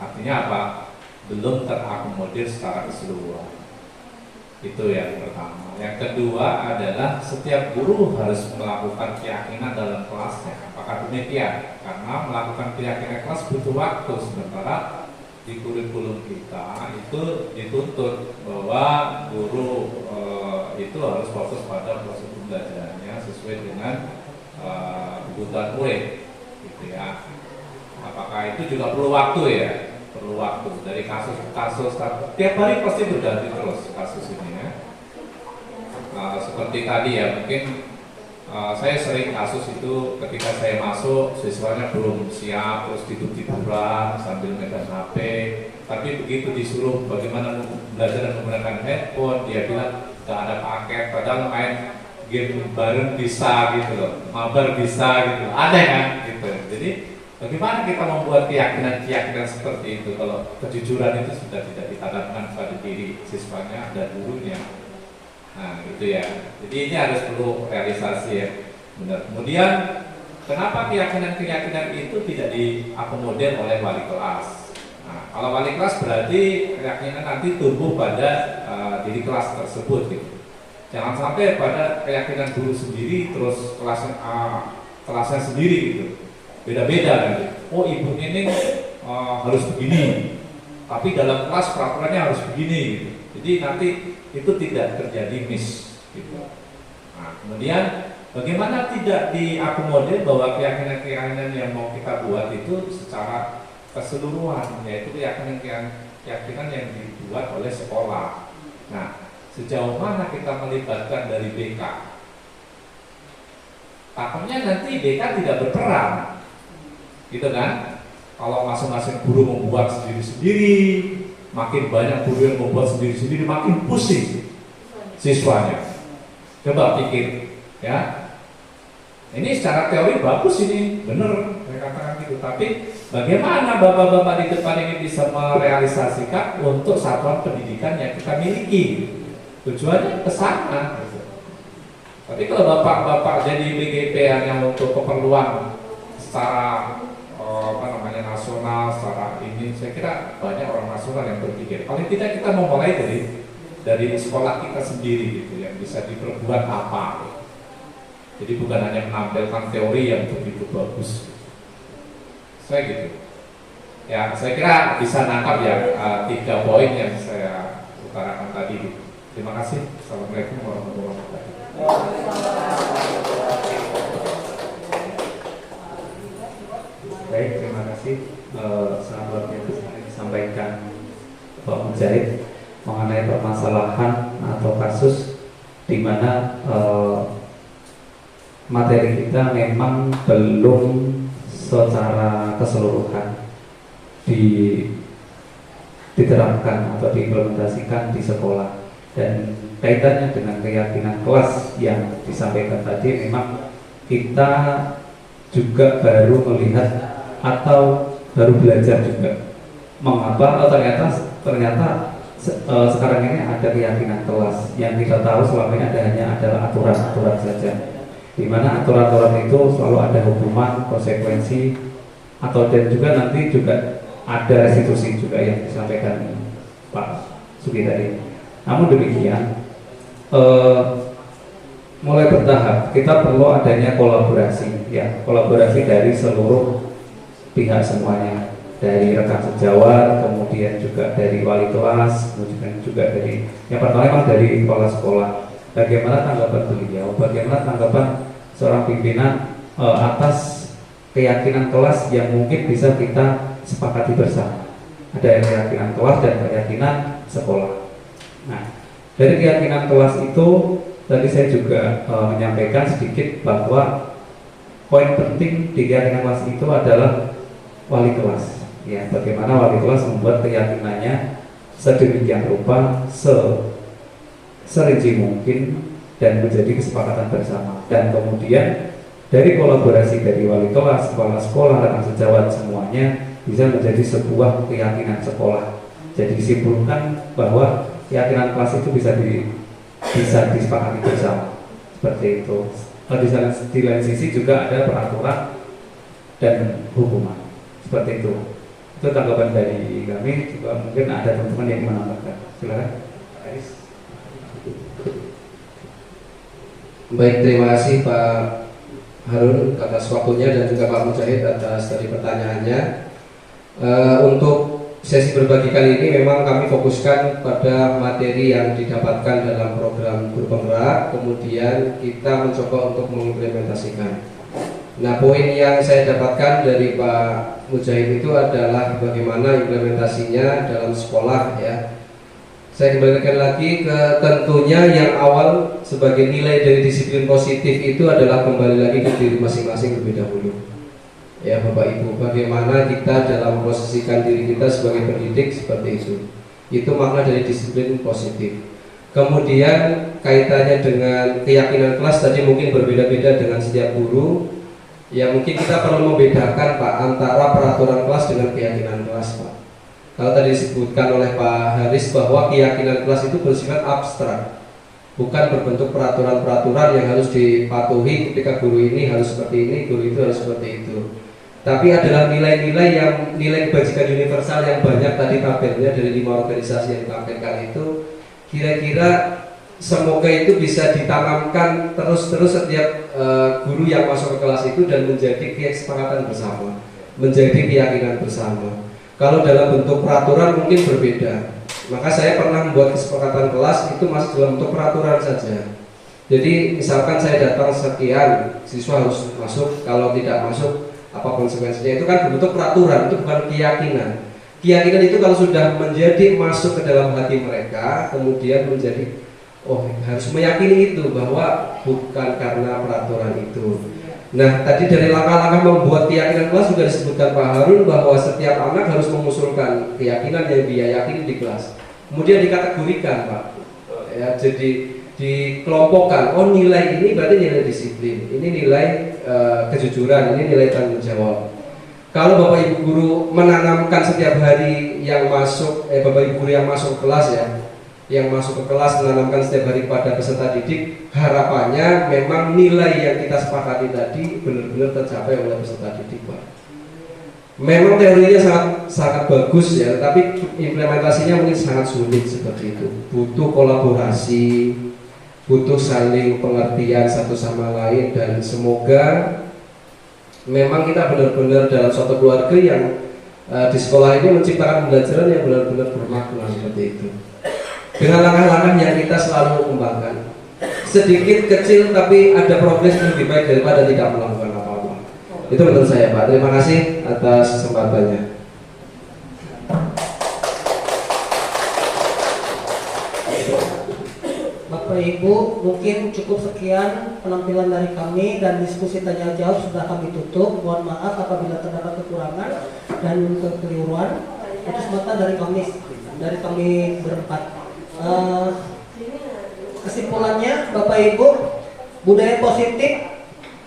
Artinya apa? Belum terakomodir secara keseluruhan. Itu yang pertama. Yang kedua adalah setiap guru harus melakukan keyakinan dalam kelasnya. Apakah demikian? Karena melakukan keyakinan kelas butuh waktu, sementara di kurikulum kita itu dituntut bahwa guru itu harus fokus pada proses pembelajarannya sesuai dengan kebutuhan murid, gitu ya. Apakah itu juga perlu waktu ya? Perlu waktu dari kasus ke kasus, tiap hari pasti berganti terus kasus ini ya. Seperti tadi ya, mungkin saya sering kasus itu ketika saya masuk siswanya belum siap, terus tidur-tiduran sambil megang HP, tapi begitu disuruh bagaimana belajar menggunakan handphone, dia bilang gak ada paket, padahal main game bareng bisa gitu loh, mabar bisa gitu, ada kan gitu. Jadi bagaimana kita membuat keyakinan-keyakinan seperti itu kalau kejujuran itu sudah tidak ditanamkan pada diri siswanya dan gurunya. Nah gitu ya, jadi ini harus perlu realisasi ya, benar. Kemudian kenapa keyakinan-keyakinan itu tidak diakomodir oleh wali kelas? Nah, kalau wali kelas berarti keyakinan nanti tumbuh pada diri kelas tersebut gitu. Jangan sampai pada keyakinan guru sendiri terus kelasnya sendiri gitu, beda-beda gitu. Oh ibu ini harus begini, tapi dalam kelas peraturannya harus begini gitu. Jadi nanti itu tidak terjadi miss gitu. Nah, kemudian bagaimana tidak diakomodir bahwa keyakinan-keyakinan yang mau kita buat itu secara keseluruhan, yaitu keyakinan yang dibuat oleh sekolah. Nah, sejauh mana kita melibatkan dari BK? Takutnya nanti BK tidak berperan, gitu kan? Kalau masing-masing guru membuat sendiri-sendiri, makin banyak guru yang membuat sendiri-sendiri, makin pusing siswanya. Coba pikir, ya. Ini secara teori bagus ini, benar saya katakan gitu. Tapi bagaimana bapak-bapak di depan ini bisa merealisasikan untuk satuan pendidikan yang kita miliki? Tujuannya ke sana. Gitu. Tapi kalau bapak-bapak jadi BGP hanya untuk keperluan secara nasional, secara ini, saya kira banyak orang nasional yang berpikir. Paling tidak kita memulai dari sekolah kita sendiri gitu, yang bisa diperbuat apa. Gitu. Jadi bukan hanya menampilkan teori yang begitu bagus. Saya gitu. Ya, saya kira bisa nangkap ya 3 poin yang saya utarakan tadi. Gitu. Terima kasih. Assalamualaikum warahmatullahi wabarakatuh. Baik, terima kasih. Sangat disampaikan Pak Mujahid mengenai permasalahan atau kasus di mana materi kita memang belum secara keseluruhan diterapkan atau diimplementasikan di sekolah. Dan kaitannya dengan keyakinan kelas yang disampaikan tadi, memang kita juga baru melihat atau baru belajar juga mengapa ternyata sekarang ini ada keyakinan kelas. Yang kita tahu selama ini hanya adalah aturan-aturan saja, di mana aturan-aturan itu selalu ada hukuman, konsekuensi, atau dan juga nanti juga ada restitusi juga yang disampaikan Pak Sugi tadi. Namun demikian, mulai bertahap kita perlu adanya kolaborasi, ya, kolaborasi dari seluruh pihak semuanya, dari rekan sejawat, kemudian juga dari wali kelas, kemudian juga dari yang pertama memang dari kepala sekolah. Bagaimana tanggapan beliau? Bagaimana tanggapan seorang pimpinan atas keyakinan kelas yang mungkin bisa kita sepakati bersama? Ada keyakinan kelas dan keyakinan sekolah. Nah, dari keyakinan kelas itu tadi saya juga menyampaikan sedikit bahwa poin penting di keyakinan kelas itu adalah wali kelas. Ya, bagaimana wali kelas membuat keyakinannya sedemikian rupa, serinci mungkin dan menjadi kesepakatan bersama. Dan kemudian dari kolaborasi dari wali kelas, kepala sekolah, rekan sejawat semuanya bisa menjadi sebuah keyakinan sekolah. Jadi disimpulkan bahwa keyakinan kelas itu bisa disepakati bersama, seperti itu. Di lain sisi juga ada peraturan dan hukuman, seperti itu. Itu tanggapan dari kami. Juga mungkin ada teman-teman yang menambahkan. Silakan, Aris. Baik, terima kasih Pak Harun atas waktunya dan juga Pak Mujahid atas dari pertanyaannya. Untuk sesi berbagi kali ini memang kami fokuskan pada materi yang didapatkan dalam program guru penggerak, kemudian kita mencoba untuk mengimplementasikan. Nah, poin yang saya dapatkan dari Pak Mujahid itu adalah bagaimana implementasinya dalam sekolah, ya. Saya kembalikan lagi ke tentunya yang awal sebagai nilai dari disiplin positif itu adalah kembali lagi ke diri masing-masing terlebih dahulu. Ya Bapak Ibu, bagaimana kita dalam memposisikan diri kita sebagai pendidik seperti itu. Itu makna dari disiplin positif. Kemudian kaitannya dengan keyakinan kelas tadi mungkin berbeda-beda dengan setiap guru. Ya mungkin kita perlu membedakan Pak antara peraturan kelas dengan keyakinan kelas, Pak. Kalau tadi disebutkan oleh Pak Haris bahwa keyakinan kelas itu bersifat abstrak, bukan berbentuk peraturan-peraturan yang harus dipatuhi ketika guru ini harus seperti ini, guru itu harus seperti itu. Tapi adalah nilai-nilai yang nilai kebajikan universal yang banyak tadi tabelnya dari 5 organisasi yang ditampilkan itu, kira-kira semoga itu bisa ditanamkan terus-terus setiap guru yang masuk ke kelas itu dan menjadi kesepakatan bersama, menjadi keyakinan bersama. Kalau dalam bentuk peraturan mungkin berbeda. Maka saya pernah membuat kesepakatan kelas itu masih dalam bentuk peraturan saja. Jadi misalkan saya datang sekian, siswa harus masuk, kalau tidak masuk apa konsekuensinya, itu kan bentuk peraturan, itu bukan keyakinan. Keyakinan itu kalau sudah menjadi masuk ke dalam hati mereka, kemudian menjadi harus meyakini itu bahwa bukan karena peraturan itu. Nah, tadi dari langkah-langkah membuat keyakinan kelas juga disebutkan Pak Harun bahwa setiap anak harus mengusulkan keyakinan yang dia yakini di kelas. Kemudian dikategorikan, Pak. Ya, jadi dikelompokkan. Oh, nilai ini berarti nilai disiplin. Ini nilai kejujuran, ini nilai tanggung jawab. Kalau Bapak Ibu guru menanamkan setiap hari yang masuk, Bapak Ibu guru yang masuk kelas ya, yang masuk ke kelas menanamkan setiap hari pada peserta didik, harapannya memang nilai yang kita sepakati tadi benar-benar tercapai oleh peserta didik, Pak. Memang teorinya sangat bagus ya, tapi implementasinya mungkin sangat sulit seperti itu. Butuh kolaborasi, butuh saling pengertian satu sama lain, dan semoga memang kita benar-benar dalam suatu keluarga yang di sekolah ini menciptakan pembelajaran yang benar-benar bermakna seperti itu. Dengan langkah-langkah yang kita selalu kembangkan, sedikit kecil tapi ada progres lebih baik daripada tidak melakukan apa-apa. Itu menurut saya, Pak. Terima kasih atas kesempatannya. Bapak Bapak Ibu, mungkin cukup sekian penampilan dari kami dan diskusi tanya jawab sudah kami tutup. Mohon maaf apabila terdapat kekurangan dan kekeliruan. Itu semata dari kami berempat. Kesimpulannya, Bapak Ibu, budaya positif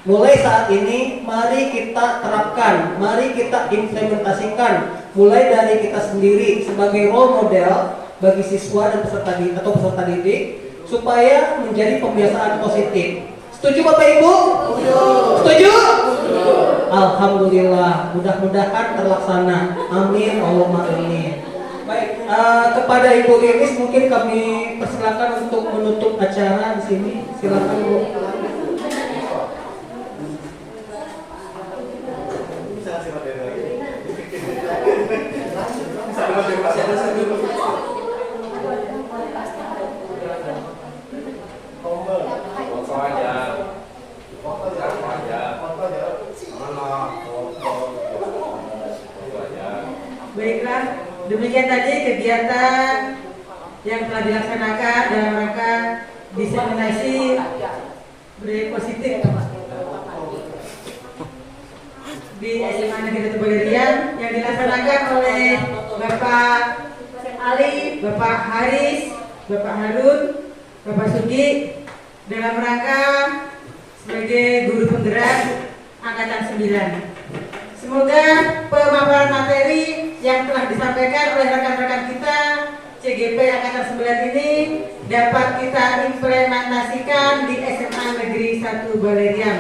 mulai saat ini mari kita terapkan, mari kita implementasikan mulai dari kita sendiri sebagai role model bagi siswa dan peserta didik supaya menjadi pembiasaan positif. Setuju Bapak Ibu? Setuju? Alhamdulillah, mudah-mudahan terlaksana. Amin Allahumma amin. Baik, kepada Ibu Lilis mungkin kami persilakan untuk menutup acara di sini. Silakan Bu. Baiklah, demikian tadi kegiatan yang telah dilaksanakan dalam rangka diseminasi budaya positif di SMA Negeri 1 Balerian yang dilaksanakan oleh Bapak Ali, Bapak Haris, Bapak Harun, Bapak Sugi dalam rangka sebagai guru penggerak Angkatan 9. Semoga pemaparan materi yang telah disampaikan oleh rekan-rekan kita CGP Angkatan 9 ini dapat kita implementasikan di SMA Negeri 1 Balerian.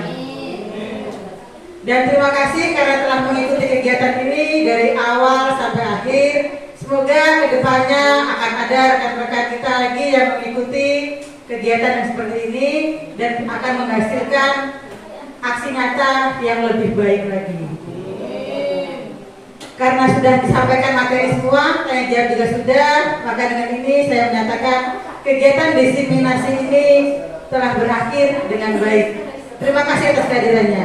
Dan terima kasih karena telah mengikuti kegiatan ini dari awal sampai akhir. Semoga kedepannya akan ada rekan-rekan kita lagi yang mengikuti kegiatan yang seperti ini dan akan menghasilkan aksi nyata yang lebih baik lagi. Karena sudah disampaikan materi semua, tanya jawab juga sudah, maka dengan ini saya menyatakan kegiatan diseminasi ini telah berakhir dengan baik. Terima kasih atas kehadirannya.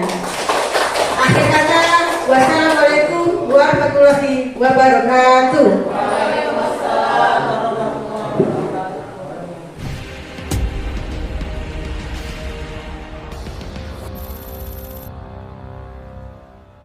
Akhir kata, wassalamualaikum warahmatullahi wabarakatuh.